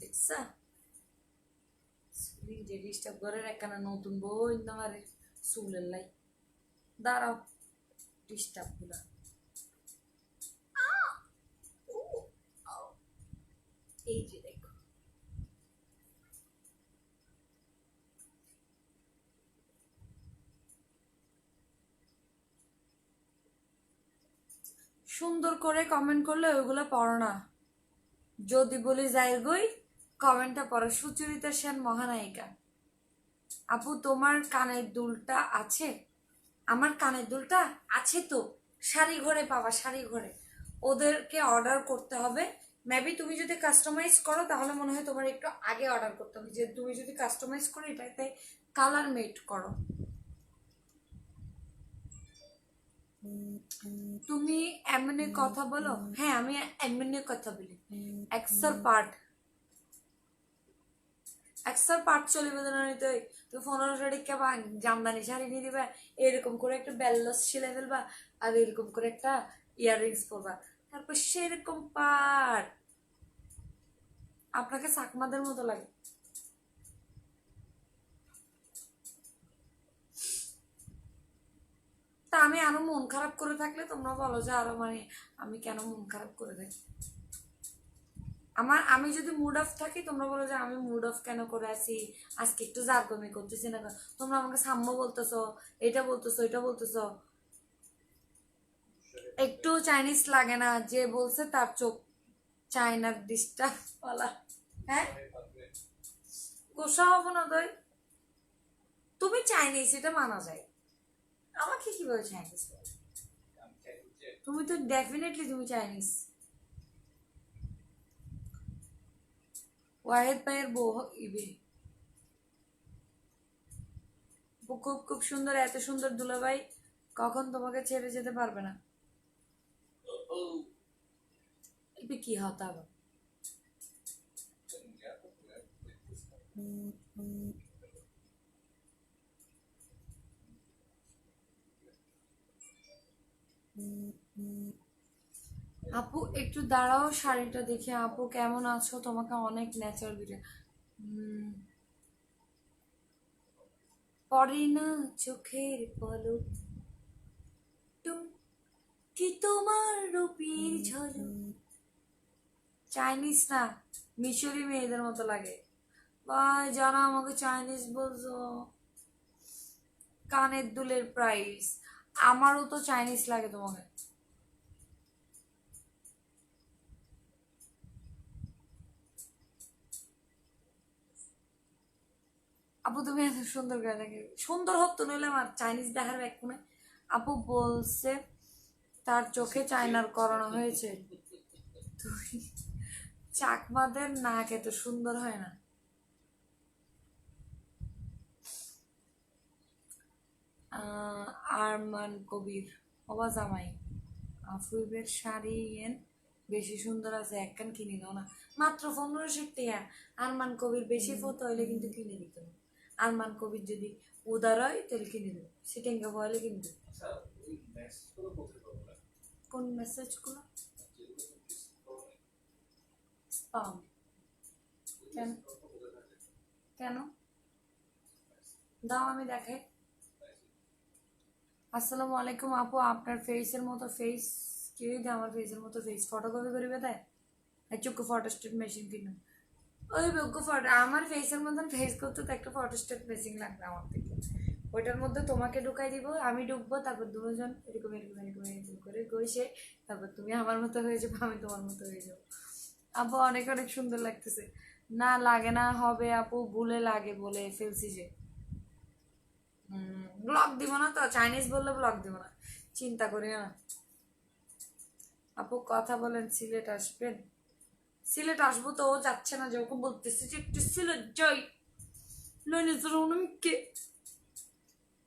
[SPEAKER 1] দেখছা যে ডিস্টার্ব করে একখানা নতুন বউ আমার চুলের লাই। দাঁড়াও ডিস্টার্ব গুলা। এই যে দেখো সুন্দর করে কমেন্ট করলে ওইগুলো পড়ো না। যদি বলি যাই গই কমেন্টটা পড়ো। সুচরিতা সেন মহানায়িকা। আপু তোমার কানের দুলটা আছে? আমার কানের দুলটা আছে তো, শাড়ি ঘরে পাবা, শাড়ি ঘরে। ওদেরকে অর্ডার করতে হবে। মেবি তুমি যদি কাস্টমাইজ করো তাহলে মনে হয় তোমার একটু আগে অর্ডার করতে হবে, যে তুমি যদি কাস্টমাইজ করো এটাতে কালার মেড করো। তুমি এমনি কথা বলো? হ্যাঁ আমি এমনি কথা বলি। এক্সের পার্ট এক্সের পার্ট চলিবে না নিতে। তুমি 1500 টাকা জামদানি শাড়ি নিয়ে দিবা, এরকম করে একটা বেল্লস ছিলে ফেলবা, আর এরকম করে একটা ইয়াররিংস পরবা, তারপর সেরকম পার্ট আপনাকে চাকমাদের মতো লাগে। তা আমি আরো মন খারাপ করে থাকলে তোমরা বলো যে আরো মানে আমি কেন মন খারাপ করে থাকি। আমি যদি মুড অফ থাকি তোমরা বলো যে আমি মুড অফ কেন করে আছি, আজকে একটু জারগমি করতেছি না কেন? তোমরা আমাকে সাম্য বলতেছো, এটা বলতেছো, এটা বলতেছো। একটু চাইনিজ লাগে না? যে বলছে তার চোখ চায়নার ডিস্টার্ব বলা। হ্যাঁ গোসা হবো না তাই? তুমি চাইনিজ এটা মানা যায়, আমাকে কিভাবে চাইনিজ বলে? তুমি তো ডেফিনেটলি তুমি চাইনিজ। ওয়াহেদ ভাইয়ের বউ ইবে। খুব খুব সুন্দর, এত সুন্দর দুলাভাই কখন তোমাকে ছেড়ে যেতে পারবে না। ইবে কি হতা আবার? আপু একটু দাঁড়াও, শাড়িটা দেখে। আপু কেমন আছো? তোমাকে অনেক ন্যাচারাল ভিডিও পড়ে না চোখের পলক টুম কি তোমার রূপের ঝলক। চাইনিজ না, মিশরি মেয়েদের মতো লাগে। ভাই যারা আমাকে চাইনিজ বলছো, কানের দুলের প্রাইস আমারও তো চাইনিজ লাগে তোমাকে। আপু তুমি এত সুন্দর করে দেখে, সুন্দর হোক তো নইলে আমার চাইনিজ দেখার এক কোণে। আপু বলছে তার চোখে চায়নার করানো হয়েছে। তুই চাকমাদের নাক এত সুন্দর হয় না। আরমান কবির অবা জামাই আফুইবের শাড়ি এন বেশি সুন্দর আছে, একখান কিনে দাও না। মাত্র 1500 টাকা। আরমান কবির বেশি ফটো হইলে কিন্তু কিনে দিত না। আরমান কবির যদি উদার হয় তাহলে কিনে দেবো, সিটেঙ্গা হইলে কিনে দেবো। কোন মেসেজ গুলো? স্পাম? কেন কেন দাও আমি দেখাই। আসসালামু আলাইকুম আপু, আপনার ফেসের মতো ফেস কেউ যদি আমার ফেসের মতো ফেস ফটোকপি করিবে দেয়? চোখ ফটো স্টেট মেশিন কিনুন। ওই যোগ্য ফটো আমার ফেসের মতন ফেস করতে তো একটা ফটো স্টেট মেশিন লাগবে আমার থেকে। ওইটার মধ্যে তোমাকে ঢুকাই দিব, আমি ঢুকবো, তারপর দুজন এরকম এরকম এরকম এরকম করে গইসে তারপর তুমি আমার মতো হয়ে যাবো, আমি তোমার মতো হয়ে যাবো। আপু অনেক অনেক সুন্দর লাগতেছে। না লাগে না হবে আপু, ভুলে লাগে বলে ফেলছি যে। ব্লগ দিব না তো, চাইনিজ বললে ব্লগ দিব না, চিন্তা করি না। আপু কথা বলেন, সিলেট আসবেন? সিলেট আসবো তো ও যাচ্ছে না, যে ওকে বলতেছি যে একটু সিলেট যাই কে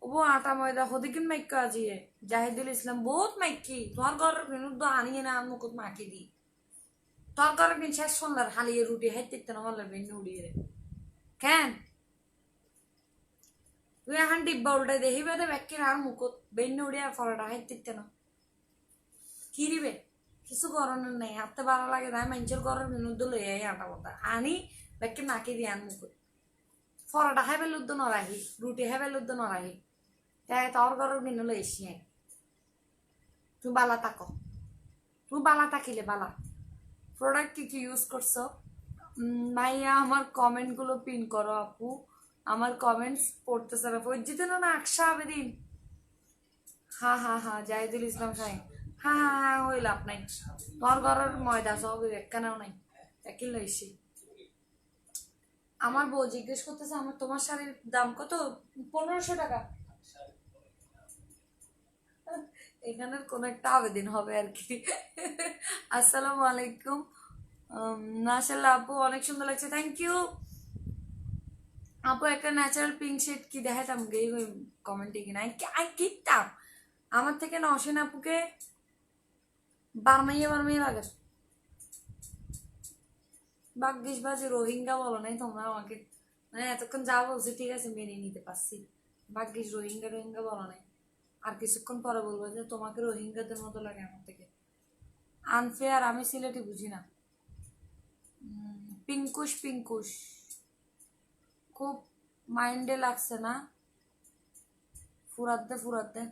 [SPEAKER 1] ও আটা ময়দা হদিকিন মাইক আজিয়ে জাহিদুল ইসলাম বহুত মাইকি তোর ঘরের বিনুদ্ধ আনিয়ে না মুকুত মাকি দি তোর ঘরের বিন শেষ সন্ধ্যার হালিয়ে রুটি হাইতে না হলে বিন উড়িয়ে কেন তুই এখন ডিব্বা উল্টে দেখিবে দে ব্যাকির আর মুকুত বেন উড়িয়ে ফলটা হাইতে না কি দিবে? কিছু করণের নেই, হাতে ভালো লাগে তাই মানুষের ঘরের বিনুদ্ধ লই আই আটা মতা আনি ব্যাকির নাকি দিয়ে আন মুকুত ফলটা খাইবে লুদ্ধ নরাহি রুটি খাইবে লুদ্ধ নরাহি তাই তোর ঘরের বিনু লই এসি তুমি বালা তাকো, তুমি বালা তাকিলে বালা। প্রোডাক্ট কি কি ইউজ করছো? মাইয়া আমার কমেন্ট গুলো পিন করো আপু, আমার কমেন্টস পড়তেছে না। ফজিতে না আকশা আবেদিন, হ্যাঁ হ্যাঁ হ্যাঁ জাহিদুল ইসলাম শাহিন, হ্যাঁ হ্যাঁ হ্যাঁ হইল আপনাই তোর ঘরের ময়দা সব একখানেও নাই একই লইছি। আমার বউ জিজ্ঞেস করতেছে আমার তোমার শাড়ির দাম কত? 1500 টাকা। এখানের কোন একটা আবেদন হবে আর কি। আসসালামু আলাইকুম। মাশাআল্লাহ আপু অনেক সুন্দর লাগছে, থ্যাংক ইউ আপু। একটা ন্যাচারাল পিঙ্ক শেড কি দেখাতাম গেই কমেন্টে কিনা আই কিতাম আমার থেকে নওশিন আপুকে বারমাইয়া বারমাইয়া লাগে। ভাগ্যিস বাজে রোহিঙ্গা বলো নাই তোমরা আমাকে, মানে এতক্ষণ যা বলছি ঠিক আছে মেনে নিতে পারছি। ভাগ্যিস রোহিঙ্গা রোহিঙ্গা বলো নাই, আর কিছুক্ষণ পরে বলবো যে তোমাকে রোহিঙ্গাদের মতো লাগে আমার থেকে। আনফেয়ার, আমি সিলেটি বুঝি না। পিঙ্কুশ পিঙ্কুশ খুব মাইন্ডে লাগছে না? ফুরাত দে ফুরাত দে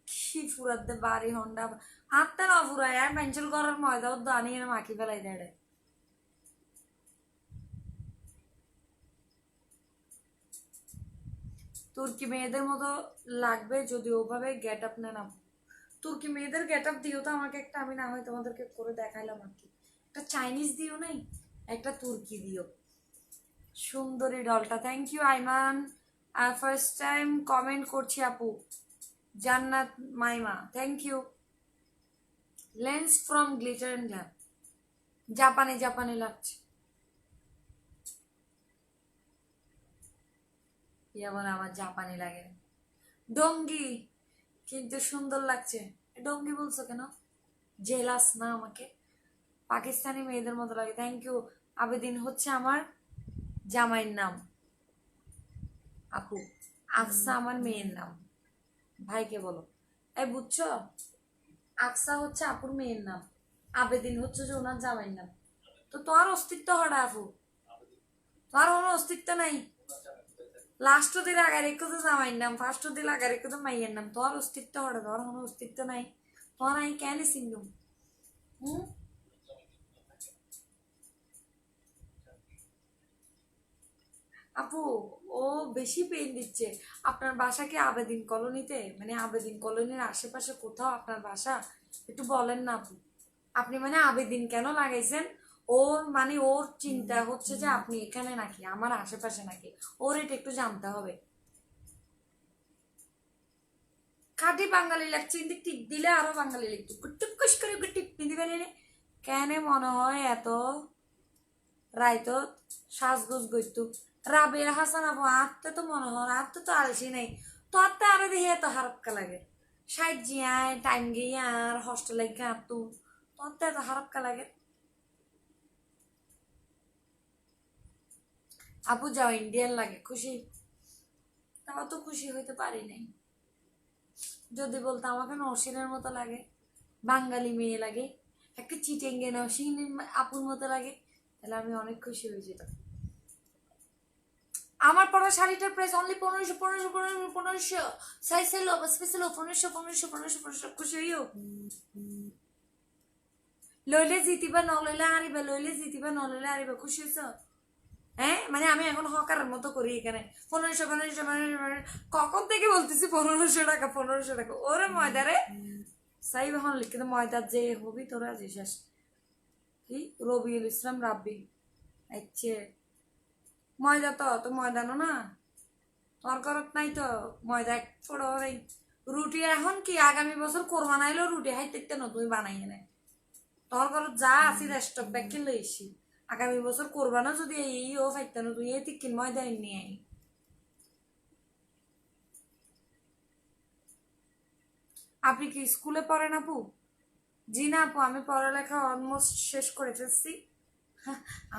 [SPEAKER 1] কি ফুরাত দে বাড়ি হন্ডা হাতটা না ফুরাই আর পেন্সিল করার ময়দা আনিয়ে মাখি ফেলাই দেয়। তুর্কি মেয়েদের মতো লাগবে যদি ওভাবে গেট আপ নেন আপু। তুর্কি মেয়েদের গেট আপ দিও তো আমাকে একটা, আমি না হয় তোমাদেরকে করে দেখাইলাম আর কি। একটা চাইনিজ দিও নাই, একটা তুর্কি দিও। সুন্দরী ডলটা, থ্যাংক ইউ আইমান। আর ফার্স্ট টাইম কমেন্ট করছি আপু। Jannat Maima, thank you. Lens from glitter and glam, জাপানি জাপানি লাগছে। ইয়া বলে আমার জাপানি লাগে। ডঙ্গি কিন্তু সুন্দর লাগছে। ডঙ্গি বলছো কেন? জেলাস না আমাকে, পাকিস্তানি মেয়েদের মতো লাগে। Thank you. আবেদিন হচ্ছে আমার জামাইয়ের নাম আপু, আকসা আমার মেয়ের নাম। ভাইকে বলো এই বুঝছো, আকসা হচ্ছে আপুর মেয়ের নাম, আবেদিন হচ্ছে যে ওনার জামাইয়ের নাম। তো তোমার অস্তিত্ব হঠাৎ আপু, তোমার কোনো অস্তিত্ব নাই। লাস্ট দিন আগে রেখে তো জামাইয়ের নাম, ফার্স্ট দিন আগে রেখে তো মাইয়ের নাম, তোমার অস্তিত্ব হঠাৎ, তোমার কোনো অস্তিত্ব নাই। তোমার আমি কেন চিনুম? হুম আপু ও বেশি পেন দিচ্ছে। আপনার বাসা কি আবেদিন কলোনিতে, মানে আবেদিন কলোনির আশেপাশে কোথাও আপনার বাসা? একটু বলেন না আপু। আপনি মানে আবেদিন কেন লাগাইছেন? ওর মানে ওর চিন্তা হচ্ছে যে আপনি এখানে নাকি আমার আশেপাশে নাকি, ওর এটা একটু জানতে হবে। খাঁটি বাঙালি লাগছে, কিন্তু টিপ দিলে আরো বাঙালি লিখতো, টুকুস করে টিপ দিতে পারলে কেন মনে হয় এত রাইতো সাজগোজ গইতো। রাবেয়া হাসান আপু আত্মে তো মনে হয় আত্মে তো আলসি নাই, তো আত্মে আরো দেখি এত হারক্কা লাগে, সাইড জিয়ায় টাইম গিয়ে আর হস্টেলে গিয়ে আত্মু তো আত্মে এত হারক্কা লাগে। আপু যাও ইন্ডিয়ান লাগে খুশি, তাও তো খুশি হইতে পারি নাই। যদি বলতো আমাকে নসিনের মতো লাগে, বাঙালি মেয়ে লাগে, একটা চিটেঙ্গে নসিন আপুর মতো লাগে, তাহলে আমি অনেক খুশি হয়ে যেতাম। আমার পরা শাড়িটার প্রাইস অনলি 1500 সাইজ ছিল স্পেশাল 1500 খুশি হইও। লইলে জিতিবা ন লইলে হারিবা, লইলে জিতিবা ন লইলে হারিবা, খুশি হয়েছ? হ্যাঁ মানে আমি এখন হকারের মতো করি এখানে 1500 কখন থেকে বলতেছি 1500 টাকা 1500 টাকা, ওরে ময়দারে সাইব এখন লিখে ময়দার যে হবি তোরা যে শেষ কি রবিউল ইসলাম রাব্বি। আচ্ছা ময়দা তো ময়দানো না তোর ঘরত নাই তো ময়দা এক ফোড়ো এই রুটি এখন কি আগামী বছর কোরবান আইলো রুটি হাইতে না তুই বানাই এনে তোর ঘরত যা আসি স্টক ব্যাগ কিনলে এসি আগামী বছর কোরবানো যদি এই ও ফাইতে না তুই এই তিকিন ময়দা নিয়ে আই। আপনি কি স্কুলে পড়েন আপু? জি না আপু আমি পড়ালেখা অলমোস্ট শেষ করে ফেলছি,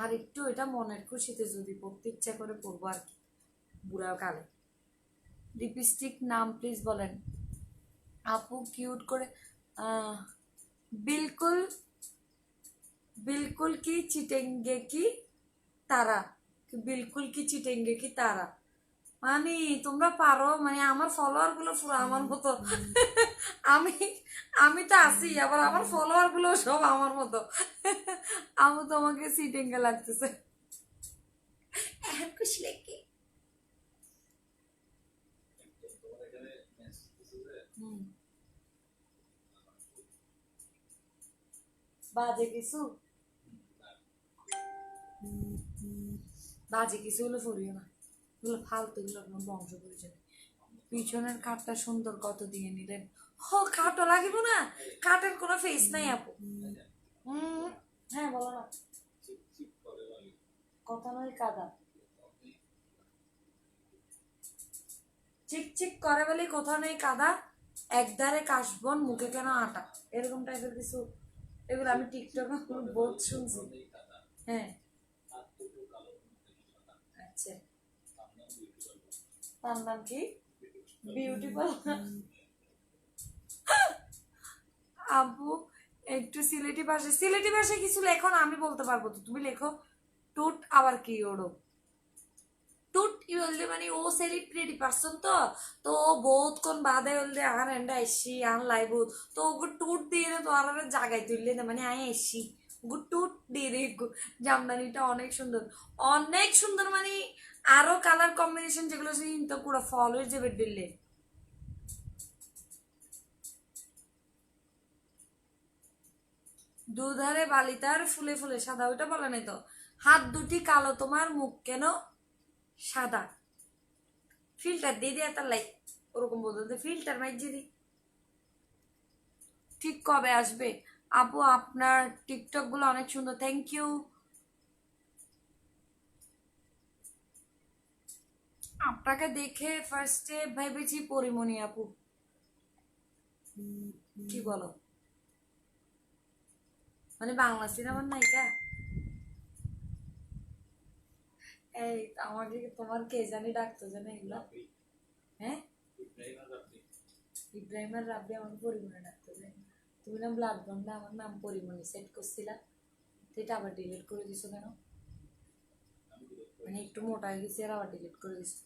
[SPEAKER 1] আর একটু এটা মনের খুশিতে যদি পড়তে ইচ্ছা করে পড়বো আর কি বুড়া কালে। লিপস্টিক নাম প্লিজ বলেন আপু কিউট করে। बिल्कुल बिल्कुल की चिटेंगे की তারা, বিলকুল কি চিটেঙ্গে কি তারা, মানে তোমরা পারো মানে আমার ফলোয়ার গুলো পুরো আমার মতো আমি আমি তো আছি আবার আমার ফলোয়ার গুলো সব আমার মতো আমি তোমাকে চিটেঙ্গে লাগতেছে এখন খুশি লাগে। বাজে কিছু বাজে কিছু হলে ফুরিও না, এগুলো ফালতু, এগুলো আপনার বংশ পরিচয়। পিছনের কাঠটা সুন্দর কত দিয়ে নিলেন? ও কাঠও লাগিব না, কাঠের কোনো ফেস নাই আপু। হ্যাঁ বলো না, কথা নয় কাদা, চিকচিক করে বলে কথা নেই কাদা, একধারে কাশবন মুখে কেন আটা, এরকম টাইপের কিছু, এগুলো আমি টিকটকে বহুত শুনছি। হ্যাঁ আচ্ছা তার নাম কি? Beauty parlour. আব্বু একটু সিলেটি ভাষায় কিছু লেখো না, আমি বলতে পারবো তো, তুমি লেখো টুট আবার কি ওড়ো টুট ই বললে মানে ও সেলিব্রিটি পারসন তো, তো ও বহুত কোন বাদে বললে আর এন্ডা এসছি আন লাইব, তো ওগো টুট দিয়ে তো আর জাগাই তুললে না মানে আয় এসছি ওগো টুট দিয়ে দে জামদানিটা অনেক সুন্দর, অনেক সুন্দর মানে আরো কালার কম্বিনেশন যেগুলো তো পুরো ফল হয়ে যাবে দিল্লে। দুধারে বালিতার ফুলে ফুলে সাদা, ওইটা বলে নাই তো। হাত দুটি কালো তোমার মুখ কেন সাদা, ফিল্টার দিয়ে দিয়ে তার লাই ওরকম বলতে ফিল্টার মাইজি দি। ঠিক কবে আসবে আপু? আপনার টিকটক গুলো অনেক সুন্দর, থ্যাংক ইউ। আপনাকে দেখে ফার্স্টে ভেবেছি পরিমণি আপু, কি বলো মানে বাংলা সিনেমার নায়িকা? এই আমাকে তোমার কে জানি ডাকতো জানে এগুলো? হ্যাঁ ইব্রাহিম আর রাব্বি আমাকে পরিমণি ডাকতো জানি, তুমি না ব্লাড বন্ডে আমার নাম পরিমণি সেট করছিলা, সেটা আবার ডিলিট করে দিছো কেন? মানে একটু মোটা হয়ে গেছে আর আবার ডিলিট করে দিছো।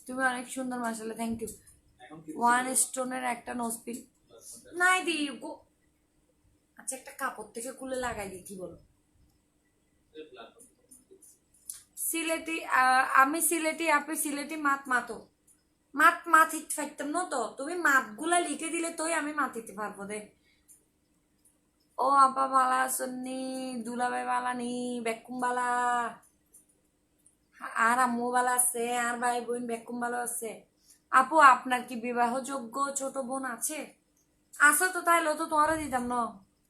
[SPEAKER 1] তুমি অনেক সুন্দর মাশাআল্লাহ, থ্যাংক ইউ। ওয়ান স্টোনের একটা নোজপিন নাই দি গো, আচ্ছা একটা কাপড় থেকে খুলে লাগাই দিই, কি বলো? সিলেটি আমি সিলেটি, আপনি সিলেটি মাত মাতো মাত মাথিতে ফাইতাম না তো, তুমি মাতগুলা লিখে দিলে তোই আমি মাতিতে পারবো দে। ও আপা বালা সন্নি, দুলাভাই বালা নি, বেকুম বালা, আর আম্মু বালা আছে, আর ভাই বোন বেকুম ভালো আছে। আপু আপনার কি বিবাহযোগ্য ছোট বোন আছে? আছে তো, তাইলে তো তোমারও দিতাম না।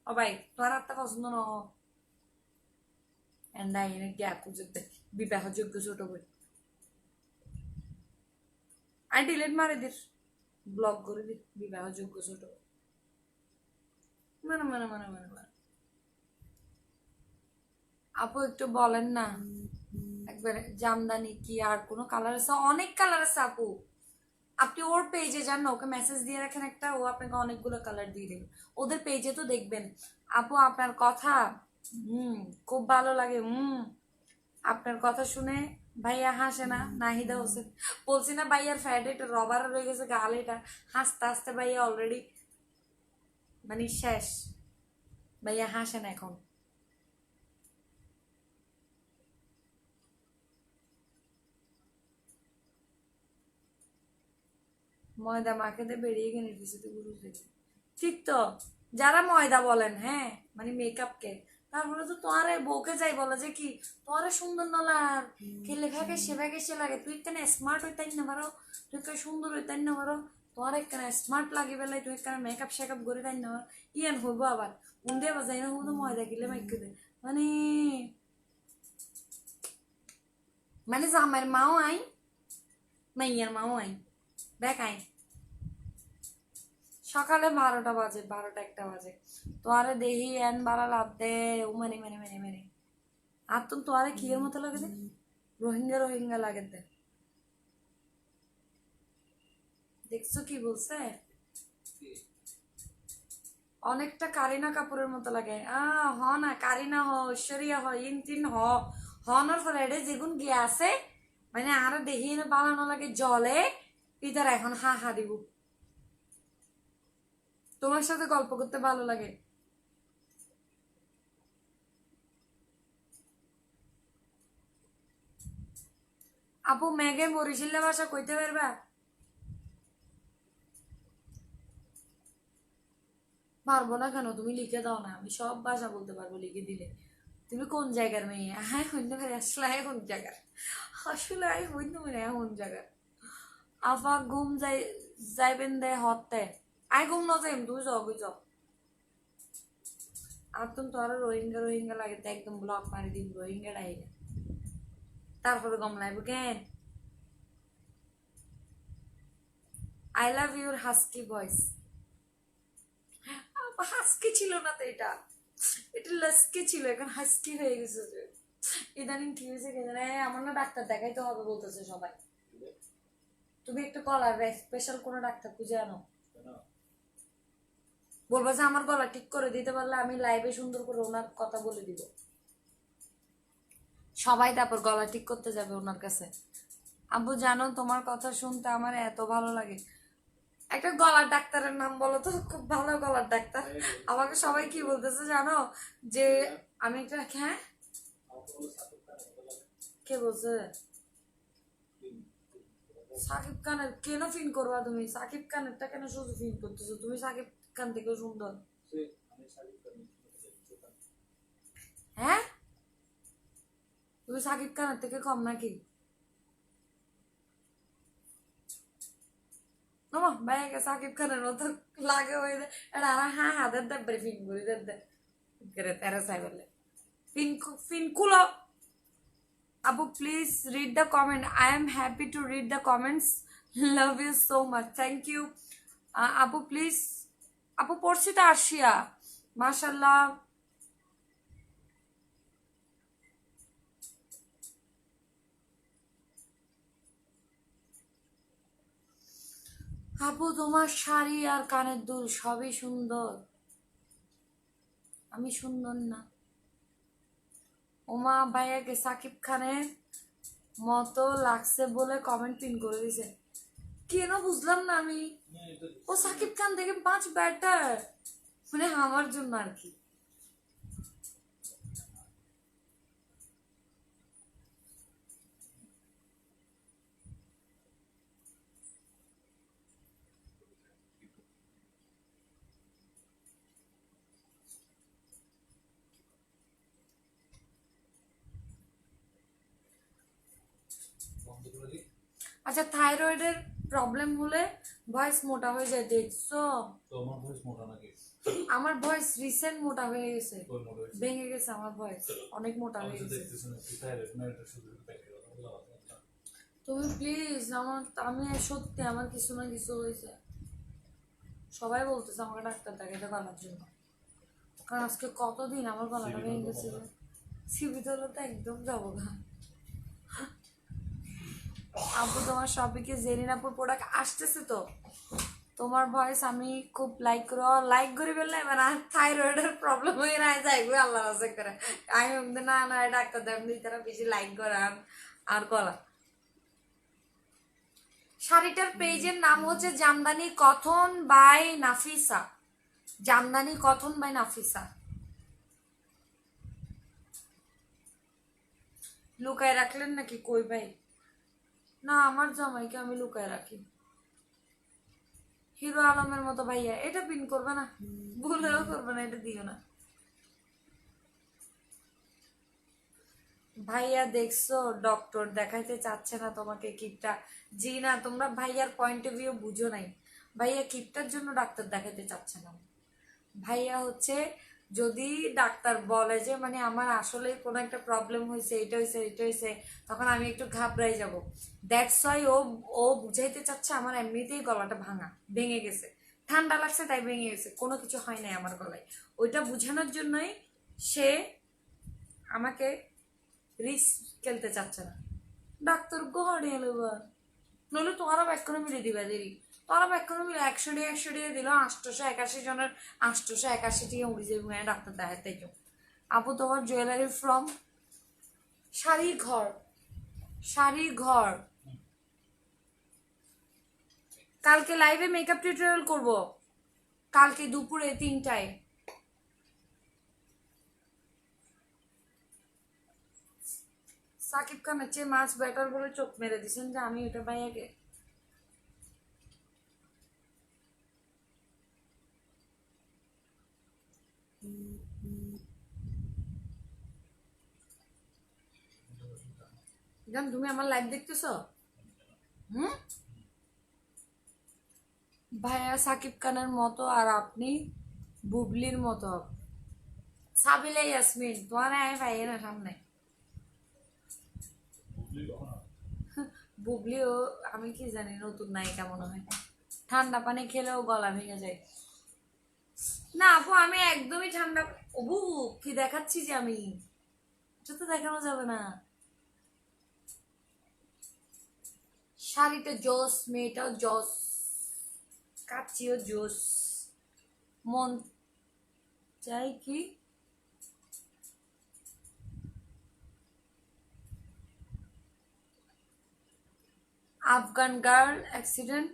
[SPEAKER 1] ও ভাই, তোমার আত্মা পছন্দ ন এন্ডাই নাকি আপু যদি বিবাহযোগ্য ছোট বোন আর ডিলেট মারে দিস, ব্লক করে দিস বিবাহযোগ্য ছোট বোন। মানে মানে মানে মানে মানে আপু একটু বলেন না একবার, জামদানি কি আর কোনো কালার আছে? অনেক কালার আছে আপু। আপনি ওর পেজে যান না, ওকে মেসেজ দিয়ে রাখেন একটা, ও আপনাকে অনেকগুলো কালার দিয়ে দেবে। ওদের পেজে তো দেখবেন। আপু আপনার কথা খুব ভালো লাগে। আপনার কথা শুনে ভাইয়া হাসে না? নাহিদা হোসেন বলছি না, ভাইয়ার ফ্যাট এটা রবার রয়ে গেছে গাল, এটা হাসতে হাসতে ভাইয়া অলরেডি মানে শেষ। ভাইয়া হাসে না এখন। ময়দা মাখেতে বেরিয়ে গেলে কিছুতে গুরু থেকে ঠিক তো। যারা ময়দা বলেন, হ্যাঁ মানে মেকআপকে, তারপরে তো তোমার বউকে যাই বলে যে কি তোমার সুন্দর নলার খেলে ফ্যাকে সে লাগে, তুই কেন স্মার্ট হইতাই না পারো, তুই কেন সুন্দর হইতাই না পারো, তোমার কেন স্মার্ট লাগে বেলায় তুই কেন মেকআপ শেকআপ করে তাই না পারো, ইয়ান হইবো আবার উন্দে বাজাই না হবো ময়দা কিলে মাইকে দে মানে মানে জামাইয়ের মাও আই, মাইয়ার মাও আই, দেখ আই সকালে 12টা বাজে, 12টা 1টা বাজে, তোয়ারে দেহি এন বালা লাভ দে ও মানে মানে মানে মানে আর তুমি তোয়ারে কি এর মতো লাগে দে, রোহিঙ্গা রোহিঙ্গা লাগে দে। দেখছো কি বলছে? অনেকটা কারিনা কাপুরের মতো লাগে। হ না, কারিনা হ, ঐশ্বরিয়া হ, ইনটিন হ, হনর ফলে এটা যেগুন গিয়ে আছে মানে আর দেহি এনে বালানো লাগে জলে, পিতার এখন হা হা দিব। তোমার সাথে গল্প করতে ভালো লাগে। আপু মেঘে বরিশালে ভাষা কইতে পারবা? পারবো না কেন, তুমি লিখে দাও না, আমি সব ভাষা বলতে পারবো লিখে দিলে। তুমি কোন জায়গার মেয়ে? হ্যাঁ হইতে পারে, আসলে কোন জায়গার, আসলে হইতে পারে কোন জায়গার। আফা ঘুম যাইবেন দে হতে, আই ঘুম না যাইম, তুই যাও বুঝ। আর তুমি তো আরো রোহিঙ্গা রোহিঙ্গা লাগে তো একদম ব্লক মারি দিন রোহিঙ্গা ডাইলে, তারপরে গম লাগবে কেন? I love your husky voice. Husky ছিল না তো এটা, এটা লাস্কি ছিল, এখন হাস্কি হয়ে গেছে যে। ইদানিং কি হয়েছে কে জানে, আমার না ডাক্তার দেখাইতে হবে বলতেছে সবাই। তুমি একটু গলার স্পেশাল কোনো ডাক্তার খুঁজে আনো, বলবো যে আমার গলা ঠিক করে দিতে পারলে আমি লাইভে সুন্দর করে ওনার কথা বলে দিব, সবাই তারপর গলা ঠিক করতে যাবে ওনার কাছে। আব্বু জানো তোমার কথা শুনতে আমার এত ভালো লাগে। একটা গলার ডাক্তারের নাম বলো তো, খুব ভালো গলার ডাক্তার। আমাকে সবাই কি বলতেছে জানো, যে আমি একটা, হ্যাঁ কে বলছে? সাকিব খানের কেন ফিন করবা তুমি? সাকিব খানেরটা কেন শুধু ফিন করতেছো তুমি? সাকিব খান থেকেও সুন্দর। হ্যাঁ, তুমি সাকিব খানের থেকে কম নাকি? মামা ভাইয়াকে সাকিব খানের মতো লাগে হয়ে যায় এটা, আর হ্যাঁ হাতের দেব্রে ফিন করি দে করে তেরো সাই বলে ফিন ফিন কুলো। Abu, please read the comment. I am happy to read the comments. Love you so much. Thank you. Abu, please. Abu, পড়ছি তো আরশিয়া। মাশাল্লাহ। আপু তোমার শাড়ি আর কানের দুল সবই সুন্দর, আমি সুন্দর না? ওমা ভাইয়াকে সাকিব খানের মতো লাগছে বলে কমেন্ট পিন করে দিছে, কেন বুঝলাম না আমি। ও সাকিব খান থেকে 5 বেটার, মানে আমার জন্য আর কি। আচ্ছা থাইরয়েডের প্রবলেম হলে ভয়েস মোটা হয়ে যায়, দেখছো?
[SPEAKER 2] তোমার ভয়েস মোটা নাকি?
[SPEAKER 1] আমার ভয়েস রিসেন্ট মোটা হয়ে গেছে,
[SPEAKER 2] তোর মোটা হয়েছে?
[SPEAKER 1] ভেঙে গেছে আমার ভয়েস, অনেক মোটা
[SPEAKER 2] আমি
[SPEAKER 1] হয়ে
[SPEAKER 2] তো
[SPEAKER 1] গেছে।
[SPEAKER 2] দেখতেছি না তুই থাইরয়েড না, এটা শুধু পেটে গেল।
[SPEAKER 1] তুমি প্লিজ আমি সত্যি আমার কিছু না কিছু হয়েছে, সবাই বলতেছে আমাকে ডাক্তার দেখাতে গলার জন্য, কারণ আজকে কতদিন আমার গলাটা ভেঙে গেছে। সিবিতে হলে তো একদম যাবো না। আপু তোমার শপিকে জেরিন আপুর প্রোডাক্ট আসতেছে তো, তোমার ভয়েস আমি খুব লাইক করে ফেললে এবার আর থাইরয়েডের প্রবলেম হয়ে না যাইবে আল্লাহ রাজা করে। আমি বলতে না না ডাক্তার দেখ তারা বেশি লাইক করান আর গলা। শাড়িটার পেজের নাম হচ্ছে জামদানি কথন বাই নাফিসা, জামদানি কথন বাই নাফিসা। লুকায় রাখলেন নাকি কই ভাই? না আমার জামাইকে আমি লুকায় রাখি। হিরো আলমের মতো ভাইয়া এটা পিন করবে না, ভুলেও করবে না, এটা দিও না। ভাইয়া দেখছো ডক্টর দেখাইতে চাচ্ছে না তোমাকে কিটটা। জি না, তোমরা ভাইয়ার পয়েন্ট অফ ভিউ বুঝো নাই। ভাইয়া কিটটার জন্য ডাক্তার দেখাইতে চাচ্ছে না। ভাইয়া হচ্ছে যদি ডাক্তার বলে যে মানে আমার আসলে কোনো একটা প্রবলেম হয়েছে, এটা হয়েছে এটা হয়েছে, তখন আমি একটু ঘাবড়াই যাব। দ্যাটস ওয়াই ও ও বুঝাইতে চাচ্ছে আমার এমনিতেই গলাটা ভেঙে গেছে, ঠান্ডা লাগছে তাই ভেঙে গেছে, কোনো কিছু হয় নাই আমার গলায়। ওইটা বুঝানোর জন্যই সে আমাকে রিস্ক খেলতে চাচ্ছে না। ডাক্তার গড়ে এলো নইলে তোমারও ব্যাক করে মিলে দিবে দেরি, তোরা ব্যাক করে মিলে 100 দিল 881 জনের 881 উড়ি যাবে ডাক্তার দেখাতে। আপু তোমার জুয়েলারি ফ্রম শাড়ির ঘর। কালকে লাইভে মেকআপ টিউটোরিয়াল করব, কালকে দুপুরে 3টায়। সাকিব খানের চেয়ে মাছ বেটার বলে চোখ মেরে দিছেন যে আমি ওটা ভাইয়াকে। জান তুমি আমার লাইভ দেখতেছো? হুম, ভাইয়া সাকিব খানের মতো আর আপনি বুবলির মতো। সাবিলা ইয়াসমিন তোমার আমি ভাইয়া না সামনে। বুবলিও আমি কি জানি নতুন নায়িকা মনে হয়, ঠান্ডা পানি খেলেও গলা ভেঙে যায়। না আপু আমি একদমই ঠান্ডা। ওবু কি দেখাচ্ছি যে আমি, এটা তো দেখানো যাবে না। শাড়িটা জোস, মেয়েটাও জোস, কাচ্চিও জোস। মন চাই কি আফগান গার্ল অ্যাক্সিডেন্ট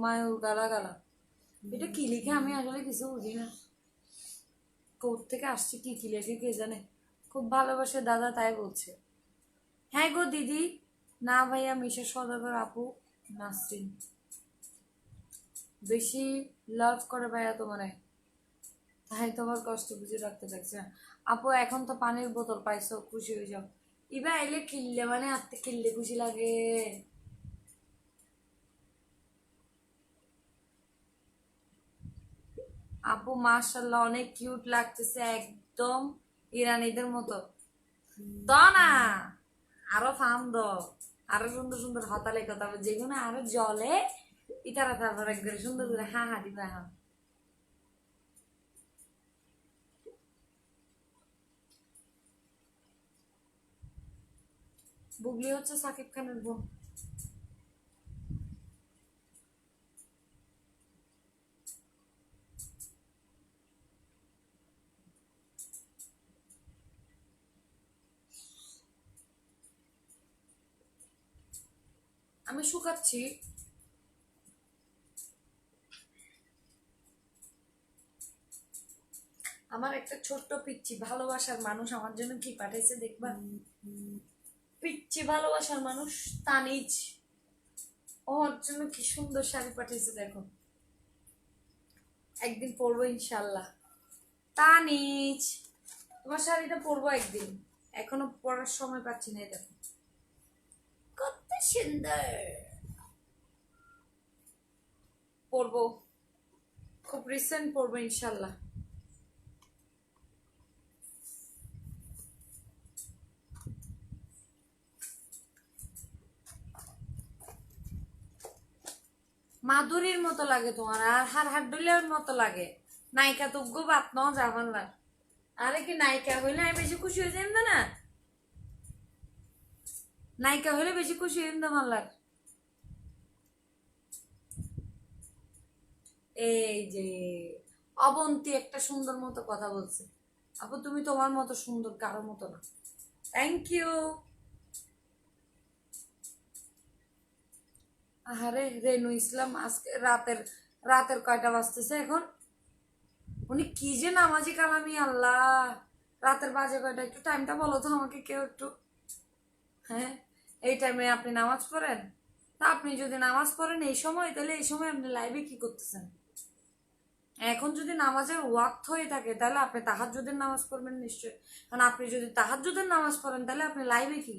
[SPEAKER 1] মায়ুর গালা গালা। এটা কি লিখে আমি আসলে কিছু বুঝি না, কোথ থেকে আসছে কি কি লেখে কে জানে। খুব ভালোবাসে দাদা তাই বলছে। হ্যাঁ গো দিদি। না ভাইয়া মিশা সদাগর আপু নাসরিন বেশি লাভ করে ভাইয়া তোমারে, তাই তোমার কষ্ট বুঝে রাখতে চাইছে। আপু এখন তো পানির বোতল পাইছো খুশি হয়ে যাও। ইবা এলে কিনলে মানে হাতে কিনলে খুশি লাগে। আপু মাশাল্লাহ অনেক কিউট লাগতেছে, একদম ইরানিদের মতো। তো না আরো ফার্ম দাও, আরো সুন্দর সুন্দর হতালে কথা যেগুলো আরো জলে ইতারা তারপর একবারে সুন্দর করে হা হা দিবা। হা বুবলি হচ্ছে সাকিব খানের বোন। আমি শুকাচ্ছি। আমার একটা ছোট্ট পিচ্ছি ভালোবাসার মানুষ আমার জন্য কি পাঠাইছে দেখবা। পিচ্ছি ভালোবাসার মানুষ তানিজ, ওর জন্য কি সুন্দর শাড়ি পাঠিয়েছে দেখো, একদিন পরবো ইনশাল্লাহ। তানিজ তোমার শাড়িটা পরবো একদিন, এখনো পরার সময় পাচ্ছি না। দেখো কত সুন্দর। পড়বো, খুব রিসেন্ট পড়বো ইনশাল্লাহ। মাধুরীর মতো লাগে তোমার, আর হার হাড্ডুলের মতো লাগে। নায়িকা তুগ্য বাত ন যাবানলার। আরে কি নায়িকা হইলে আমি বেশি খুশি হয়ে যাইম না? নায়িকা হইলে বেশি খুশি হইম না মাল্লার। এই যে অবন্তী একটা সুন্দর মতো কথা বলছে। আপু তুমি তোমার মতো সুন্দর, কারো মতো না। Thank you. আরে রেনু ইসলাম আজকে রাতের রাতের কয়টা বাজতেছে এখন? উনি কি যে নামাজি কালামি, আল্লাহ। রাতের বাজে কয়টা? একটু টাইমটা বলো তো আমাকে কেউ একটু। হ্যাঁ, এই টাইমে আপনি নামাজ পড়েন? তা আপনি যদি নামাজ পড়েন এই সময়, তাহলে এই সময় আপনি লাইভে কি করতেছেন? এখন যদি নামাজের ওয়াক্ত হয়ে থাকে তাহলে আপনি তাহাজ্জুদের নামাজ পড়বেন নিশ্চয়ই। কারণ আপনি যদি তাহাজ্জুদের নামাজ পড়েন তাহলে আপনি লাইভে কি?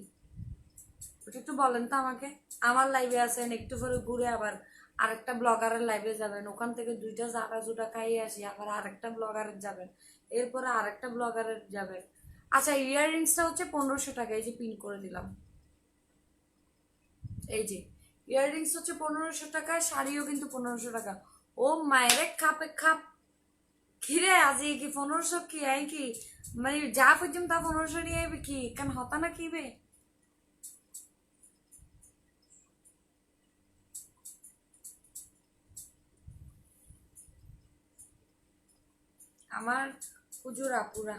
[SPEAKER 1] ওটা একটু বলেন তো আমাকে। আমার লাইভে আছেন, একটু পরে ঘুরে আবার আরেকটা ব্লগারের লাইভে যাবেন, ওখান থেকে দুইটা জাটা জুটা খাইয়ে আসি, আবার আরেকটা ব্লগারের যাবেন, এরপরে আরেকটা ব্লগারের যাবেন। আচ্ছা, ইয়াররিংসটা হচ্ছে 1500 টাকা, এই যে পিন করে দিলাম। এই যে ইয়াররিংস হচ্ছে 1500 টাকা, শাড়িও কিন্তু 1500 টাকা। ও মায়েরে খাপে খাপ। কিরে আজি কি 1500 কি আই কি? মানে যা পর্যন্ত তা 1500 নিয়ে আইবে কি? কারণ হতা না কি বে? আমার হুজুর আপুরা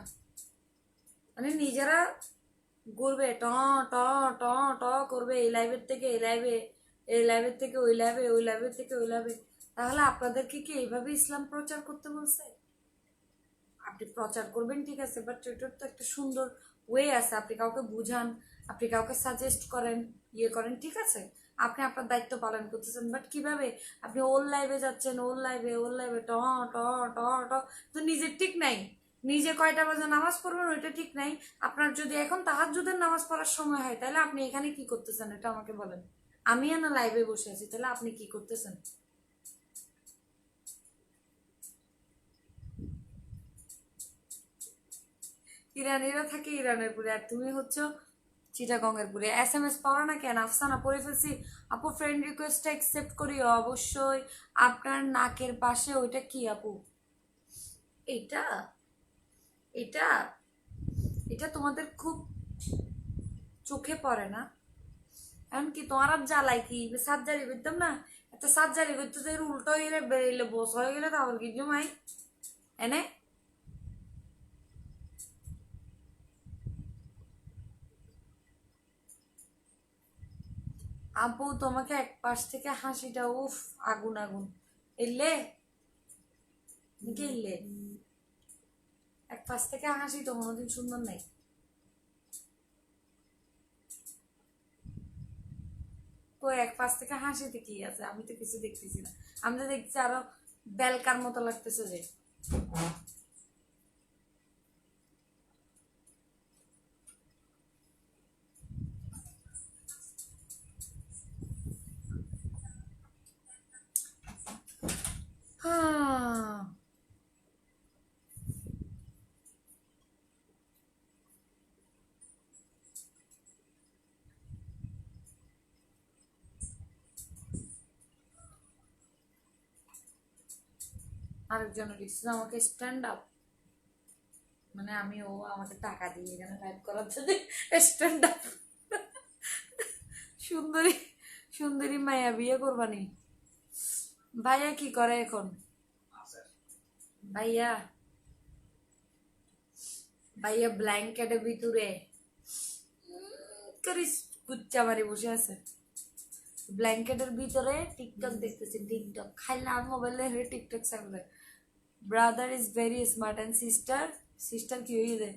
[SPEAKER 1] মানে নিজেরা ঘুরবে, ট ট ট ট করবে, এই লাইভের থেকে এই লাইভে, এই লাইভের থেকে ওই লাইভে, ওই লাইভের থেকে ওই লাইভে। তাহলে আপনাদেরকে কি এইভাবে ইসলাম প্রচার করতে বলছে? আপনি প্রচার করবেন ঠিক আছে, বাট এটার তো একটা সুন্দর ওয়ে আছে। আপনি কাউকে বুঝান, আপনি কাউকে সাজেস্ট করেন, ইয়ে করেন, ঠিক আছে। আপনি আপনার দায়িত্ব পালন করতেছেন, বাট কিভাবে আপনি ওর লাইভে যাচ্ছেন, ওর লাইভে, ওর লাইভে ট ট ট ট, তো নিজের ঠিক নাই। নিজে কয়টা বাজে নামাজ পড়বেন ওইটা ঠিক নাই। আপনার যদি এখন তাহাজ্জুদের নামাজ পড়ার সময় হয় তাহলে আপনি এখানে কি করতেছেন এটা আমাকে বলেন। আমি না লাইভে বসে আছি, তাহলে আপনি কি করতেছেন? ইরানিরা থাকে ইরানের পুরে, আর তুমি হচ্ছে চিটাগংয়ের পুরে। SMS পড়ো না কেন? আফসানা পড়ে ফেলছি। আপু ফ্রেন্ড রিকোয়েস্টটা অ্যাকসেপ্ট করিও অবশ্যই। আপনার নাকের পাশে ওইটা কি আপু? এটা এটা এটা তোমাদের খুব চোখে পড়ে না? এমনকি তোমার আর জ্বালাই কি সার্জারি করতাম না? একটা সার্জারি করতে যে উল্টো হয়ে গেলে বেরিয়ে বস হয়ে গেলে তাহলে কি জমাই এনে। আপু তোমাকে এক পাশ থেকে হাসিটা উফ, আগুন আগুন। এলে গেলে এক পাশ থেকে হাসি তো কোনোদিন সুন্দর নাই। তো এক পাশ থেকে হাসিতে কি আছে? আমি তো কিছু দেখতেছি না। আমি তো দেখছি আরো বেলকার মতো লাগতেছে যে। হ্যাঁ, আরেকজন লিখছে আমাকে স্ট্যান্ড আপ, মানে আমি, ও আমাকে টাকা দিয়ে এখানে লাইভ করাচ্ছে যে স্ট্যান্ড আপ। সুন্দরী সুন্দরী মায়া বিয়ে করবানি? ভাইয়া কি করে এখন? ভাইয়া ভাইয়া ব্ল্যাঙ্কেটের ভিতরে করিস কুচ্চা মারি বসে আছে। ব্ল্যাঙ্কেটের ভিতরে টিকটক দেখতেছি, টিকটক খাইলে আর মোবাইলে হয়ে টিকটক সামনে। Brother is very smart and sister, sister কি হয়ে যায়?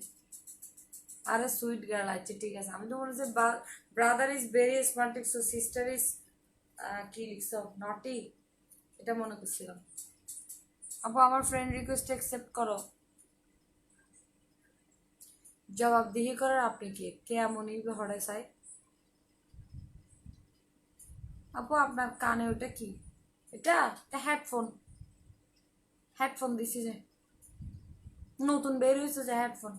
[SPEAKER 1] আরে সুইট গার্ল, আচ্ছা ঠিক আছে। আমি তো মনে হচ্ছে ব্রাদার ইজ ভেরি স্মার্ট লিখছো, সিস্টার ইজ কি লিখছো নটি, এটা মনে করছিলাম। আপু আমার ফ্রেন্ড রিকোয়েস্ট অ্যাকসেপ্ট করো। জবাবদিহি করার আপনি কে এমনই হরে চাই? আপু আপনার কানে ওটা কি? এটা হেডফোন, হেডফোন দিছি যে নতুন বের হয়েছে যে হেডফোন।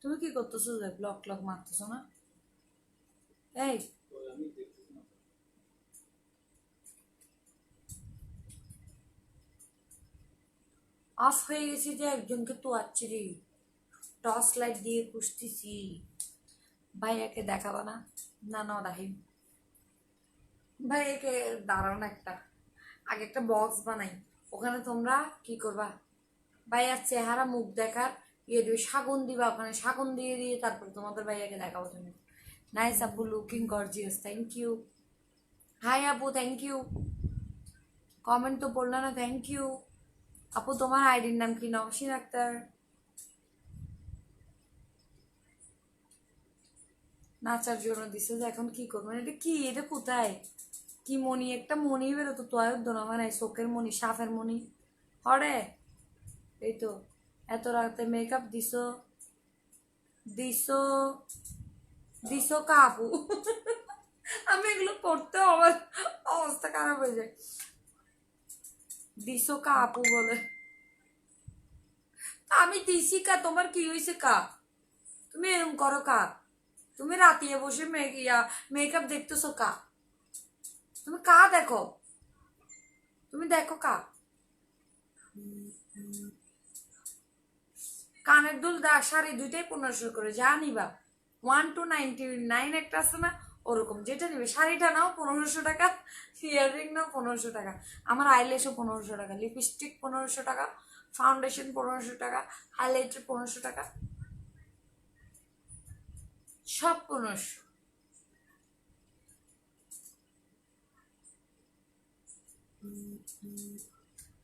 [SPEAKER 1] তুমি কি করতেছো যে ব্লক টক মারতেছো না? এই অফ হয়ে গেছি যে একজনকে তো আচ্ছিরি টর্চ লাইট দিয়ে খুঁজতেছি। ভাইয়াকে দেখাবা না? না না রাহিম ভাইয়াকে দাঁড়াও না, একটা আগে একটা বক্স বানাই, ওখানে তোমরা কি করবা, ভাইয়ার চেহারা মুখ দেখার ইয়ে দিবে, শাগুন দিবা, ওখানে শাগুন দিয়ে দিয়ে তারপর তোমাদের ভাইয়াকে দেখাবো তুমি। নাইস আপু, looking gorgeous, thank you. Hi আপু, থ্যাংক ইউ। কমেন্ট তো পড়লো না, থ্যাংক ইউ। আপু তোমার আইডির নাম কি? নওশিন আক্তার। নাচার জন্য দিছে যে এখন কি করবো, এটা কি, এটা কোথায়, কি মণি, একটা মণি বেরোতো তো আয়ুদ্ধ না মানে চোখের মণি, সাপের মণি হরে। এই তো এত রাতে মেকআপ দিছো, দিছো, দিছো কাপু। আমি এগুলো পড়তে আমার অবস্থা খারাপ হয়ে যায়। দিছো কাপু বলে, আমি দিছি কা, তোমার কি হয়েছে কা, তুমি এরকম করো কা, তুমি রাতিয়ে বসে মেকআপ দেখতেছো কা, তুমি কা দেখো, তুমি দেখো কা। কানের দুল শাড়ি দুইটাই 1500 করে, যা নিবা 1 to 99 একটা আছে না, ওরকম যেটা নিবে, শাড়িটা নাও 1500 টাকা, ইয়াররিং নাও 1500 টাকা, আমার আইল্যাশও 1500 টাকা, লিপস্টিক 1500 টাকা, ফাউন্ডেশন 1500 টাকা, হাইলাইটার 1500 টাকা, সব 1500।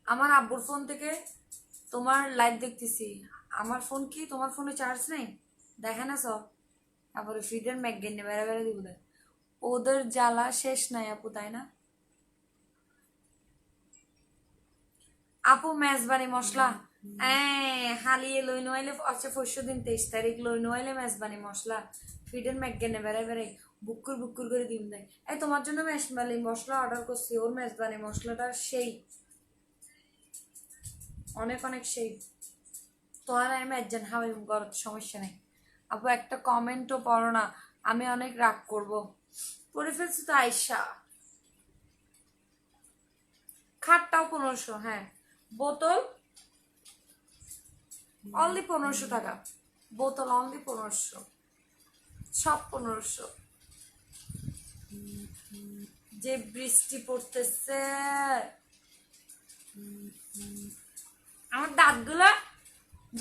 [SPEAKER 1] আমার আব্বুর ফোন থেকে তোমার লাইভ দেখতেছি, আমার ফোন কি তোমার ফোনে চার্জ নেই? দেখে না সব, তারপরে ফ্রিডের ম্যাকগেনে বেড়া বেড়া দিব, ওদের জ্বালা শেষ নাই আপু, তাই না? আপু মেজবানি মশলা হালিয়ে লই নোয়াইলে, আচ্ছা 23 দিন 23 তারিখ লই নোয়াইলে মেজবানি মশলা ফিডের ম্যাকগেনে বেড়াই বেড়াই বুকুর বুকুর করে দিন দেয়। এই তোমার জন্য মেজবানি মশলা অর্ডার করছি, ওর মেজবানি মশলাটা সেই অনেক অনেক সেই, তোমার আমি একজন হাওয়াই গরত সমস্যা নেই। আপু একটা কমেন্টও পড়ো না, আমি অনেক রাগ করব। পড়ে ফেলছি তো আয়সা। খাটটাও 1500, হ্যাঁ। বোতল অনলি 1500 টাকা, বোতল অনলি 1500, সব 1500। যে বৃষ্টি পড়তেছে, আমার দাঁতগুলো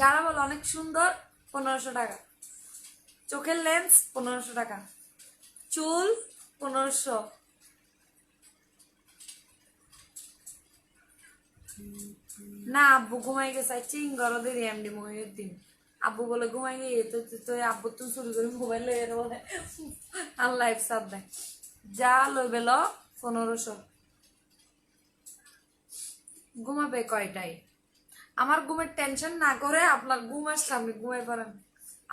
[SPEAKER 1] যারা বলে অনেক সুন্দর, 1500 টাকা, চোখের লেন্স 1500 টাকা, চুল 1500। না আব্বু ঘুমাই গেছে, চিঙ্গরদের এমডি মহিউদ্দিন, আব্বু বলে ঘুমাই গিয়ে তো তো আব্বু তুমি চুরি করে মোবাইল লয়ে বলে আর লাইফ সাপ দেয়, যা লইবে ল 1500। ঘুমাবে কয়টাই, আমার ঘুমের টেনশন না করে আপনার ঘুম আসলে আপনি ঘুমাই পারেন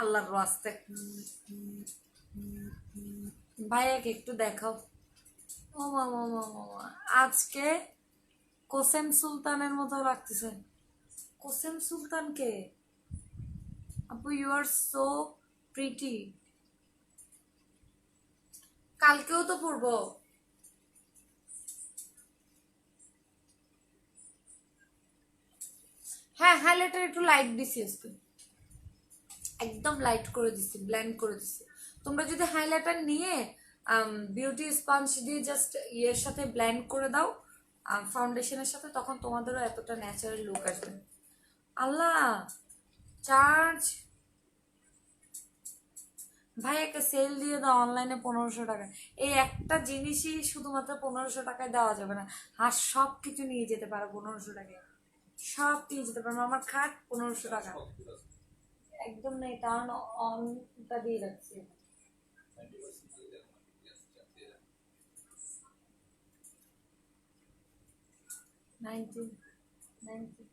[SPEAKER 1] আল্লাহর রাস্তে। ভাইয়াকে একটু দেখাও। ও মামা মামা আজকে কোসেম সুলতানের মতো লাগতেছে। কোসেম সুলতানকে আপু, ইউ আর সো প্রিটি। কালকেও তো পড়বো। হ্যাঁ হাইলাইটার একটু লাইট দিছি আজকে, একদম লাইট করে দিছি, ব্লেন্ড করে দিছি। তোমরা যদি হাইলাইটার নিয়ে বিউটি স্পঞ্জ দিয়ে জাস্ট ইয়ের সাথে ব্লেন্ড করে দাও ফাউন্ডেশনের সাথে, তখন তোমাদেরও এতটা ন্যাচারাল লুক আসবে। আল্লাহ চার্জ, ভাই একটা সেল দিয়ে দাও অনলাইনে 1500 টাকা, এই একটা জিনিসই শুধুমাত্র 1500 টাকায় দেওয়া যাবে না, আর সব কিছু নিয়ে যেতে পারো 1500 টাকায়, সব নিয়ে যেতে পারবো। আমার খাট 1500 টাকা, একদম নেই, টার্ন অনটা দিয়ে রাখছি। 90 90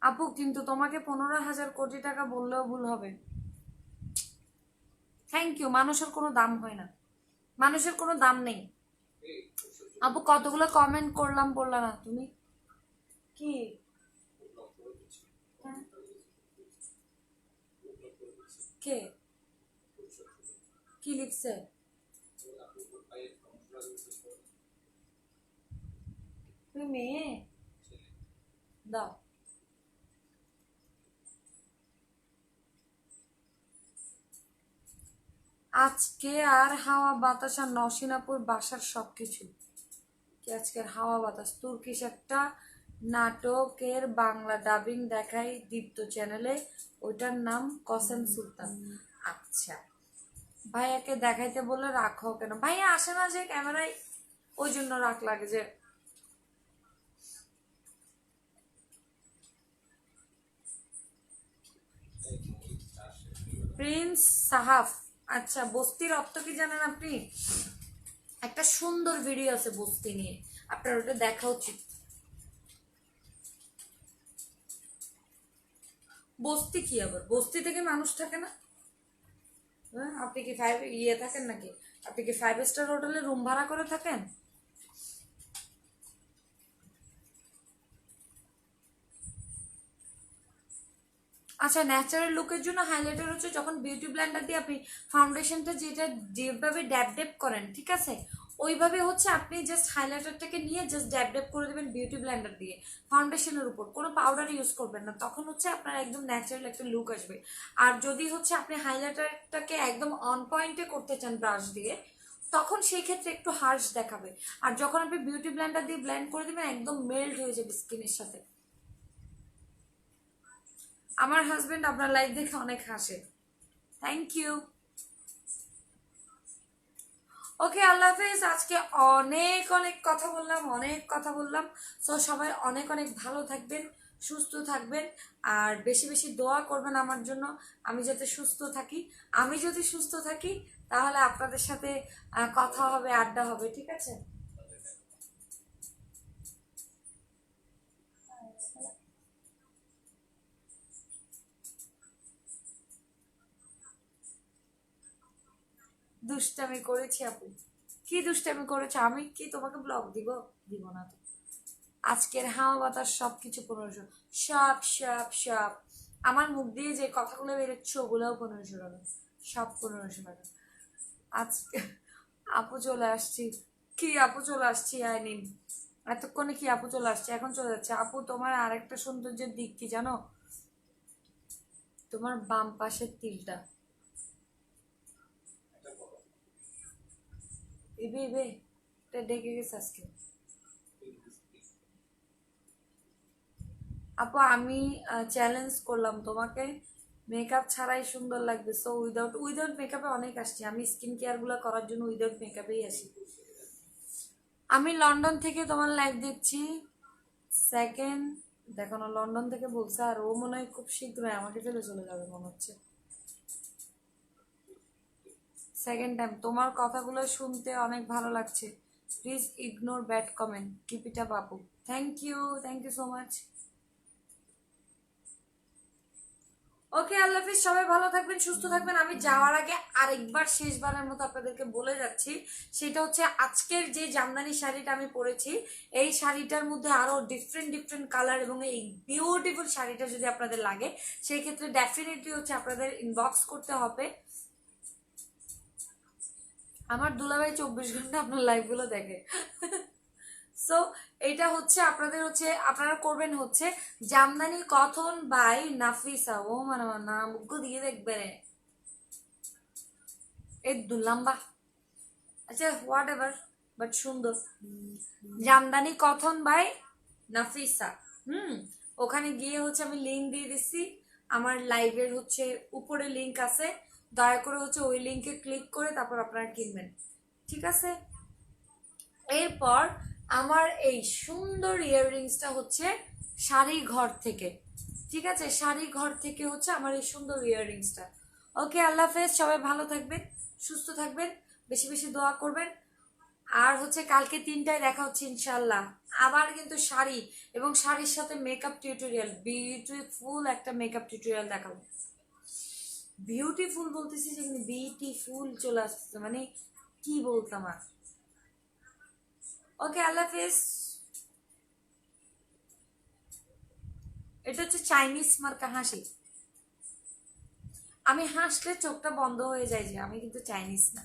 [SPEAKER 1] আপু কিন্তু তোমাকে 15,000 কোটি টাকা বললেও ভুল হবে। Thank you. মানুষের কোনো দাম হয় না, মানুষের কোনো দাম নেই। আপু কতগুলো কমেন্ট করলাম বললা না তুমি কি? হ্যাঁ? কে কি লিখছে? তুমি মেয়ে? দাও। আজকে আর হাওয়া বাতাস আর নসিনাপুর বাসার সবকিছু কি আজকের হাওয়া বাতাস তুর্কিশ একটা নাটকের বাংলা ডাবিং দেখাই দীপ্ত চ্যানেলে, ওইটার নাম কসেম সুলতান। আচ্ছা, ভাইয়াকে দেখাইতে বলে রাখো কেন? ভাইয়া আসে না যে ক্যামেরায়, ওই জন্য রাখ লাগে যে। প্রিন্স সাহাফ, আচ্ছা বস্তির অর্থ কি জানেন আপনি? একটা সুন্দর ভিডিও আছে বস্তি নিয়ে, আপনার ওটা দেখা উচিত। বস্তি কি আবার? বস্তি থেকে মানুষ থাকে না? হ্যাঁ, আপনি কি থাকেন নাকি? আপনি কি 5 স্টার হোটেলে রুম ভাড়া করে থাকেন? আচ্ছা, ন্যাচারাল লুকের জন্য হাইলাইটার হচ্ছে যখন বিউটি ব্লেন্ডার দিয়ে আপনি ফাউন্ডেশনটা যেটা যেভাবে ড্যাব ড্যাব করেন, ঠিক আছে, ওইভাবে হচ্ছে আপনি জাস্ট হাইলাইটারটাকে নিয়ে জাস্ট ড্যাব ড্যাব করে দেবেন বিউটি ব্লেন্ডার দিয়ে ফাউন্ডেশনের উপর, কোনো পাউডার ইউজ করবেন না, তখন হচ্ছে আপনার একদম ন্যাচারাল একটা লুক আসবে। আর যদি হচ্ছে আপনি হাইলাইটারটাকে একদম অন পয়েন্টে করতে চান ব্রাশ দিয়ে, তখন সেই ক্ষেত্রে একটু হার্শ দেখাবে। আর যখন আপনি বিউটি ব্লেন্ডার দিয়ে ব্লেন্ড করে দেবেন একদম মেল্ট হয়ে যাবে স্কিনের সাথে। আমার হাজবেন্ড আপনার লাইভ দেখে অনেক হাসে। Thank you. ওকে, আল্লাহ হাফেজ। আজকে অনেক অনেক কথা বললাম, অনেক কথা বললাম। সো সবাই অনেক অনেক ভালো থাকবেন, সুস্থ থাকবেন, আর বেশি বেশি দোয়া করবেন আমার জন্য, আমি যাতে সুস্থ থাকি। আমি যদি সুস্থ থাকি তাহলে আপনাদের সাথে কথা হবে, আড্ডা হবে, ঠিক আছে? দুষ্টামি করেছি আপু? কি দুষ্টামি করেছো? আমি কি তোমাকে ব্লগ দিব? দিব না তো। আজকের হাওয়া বাতাস সবকিছু 1500, সব সব সব আমার মুখ দিয়ে যে কথাগুলো বেরোচ্ছে ওগুলোও 1500 টাকা, সব 1500 টাকা। আজকে আপু চলে আসছি। কি আপু চলে আসছি? আই নিন এতক্ষণে কি আপু চলে আসছে, এখন চলে যাচ্ছে। আপু তোমার আরেকটা সৌন্দর্যের দিক কি জানো? তোমার বাম পাশের তিলটা, ইবে ইবে এটা ডেকে গেছে আজকে। আপু আমি চ্যালেঞ্জ করলাম তোমাকে, মেকআপ ছাড়াই সুন্দর লাগবে। সো উইদাউট উইদাউট মেকআপে অনেক আসছি, আমি স্কিন কেয়ার গুলো করার জন্য উইদাউট মেকআপেই আসি। আমি লন্ডন থেকে তোমার লাইভ দেখছি। সেকেন্ড দেখানো লন্ডন থেকে বলছে, আর ও মনে হয় খুব শীঘ্রই আমাকে ফেলে চলে যাবে মনে হচ্ছে। সেকেন্ড টাইম তোমার কথাগুলো শুনতে অনেক ভালো লাগছে। Please ignore bad comment, keep it up আপু। Thank you so much. Okay, আল্লাহ হাফিজ। সবাই ভালো থাকবেন, সুস্থ থাকবেন। আমি যাওয়ার আগে আরেকবার শেষবারের মতো আপনাদেরকে বলে যাচ্ছি, সেটা হচ্ছে আজকের যে জামদানি শাড়িটা আমি পরেছি, এই শাড়িটার মধ্যে আরো ডিফারেন্ট ডিফারেন্ট কালার, এবং এই বিউটিফুল শাড়িটা যদি আপনাদের লাগে সেই ক্ষেত্রে ডেফিনেটলি হচ্ছে আপনাদের ইনবক্স করতে হবে। আমার দুলাভাই 24 ঘন্টা আপনার লাইভ গুলো দেখে। সো এটা হচ্ছে আপনাদের হচ্ছে আপনারা করবেন হচ্ছে জামদানি কথন বাই নাফিসা। ও মানে নাম দিয়ে দেখবে এই দুলাম্বা। আচ্ছা হোয়াট এভার, বাট সুন্দর। জামদানি কথন বাই নাফিসা। হুম, ওখানে গিয়ে হচ্ছে আমি লিঙ্ক দিয়ে দিচ্ছি, আমার লাইভের হচ্ছে উপরে লিঙ্ক আছে, দয়া করে হচ্ছে ওই লিঙ্কে ক্লিক করে তারপর আপনারা কিনবেন, ঠিক আছে? এরপর আমার এই সুন্দর ইয়াররিংসটা হচ্ছে শাড়ি ঘর থেকে, ঠিক আছে? শাড়ি ঘর থেকে হচ্ছে আমার এই সুন্দর ইয়াররিংসটা। ওকে, আল্লাহ হাফেজ। সবাই ভালো থাকবেন, সুস্থ থাকবেন, বেশি বেশি দোয়া করবেন। আর হচ্ছে কালকে 3টায় দেখা হচ্ছে ইনশাল্লাহ। আবার কিন্তু শাড়ি এবং শাড়ির সাথে মেকআপ টিউটোরিয়াল, বিউটিফুল একটা মেকআপ টিউটোরিয়াল দেখাবো। বিউটিফুল বলতেছি যে বিউটিফুল চলে আসতেছে, মানে কি বলতাম আর। ওকে, আল্লাহ হাফেজ। এটা হচ্ছে চাইনিজ মার্কা হাসি। আমি হাসলে চোখটা বন্ধ হয়ে যায়, যে আমি কিন্তু চাইনিজ না।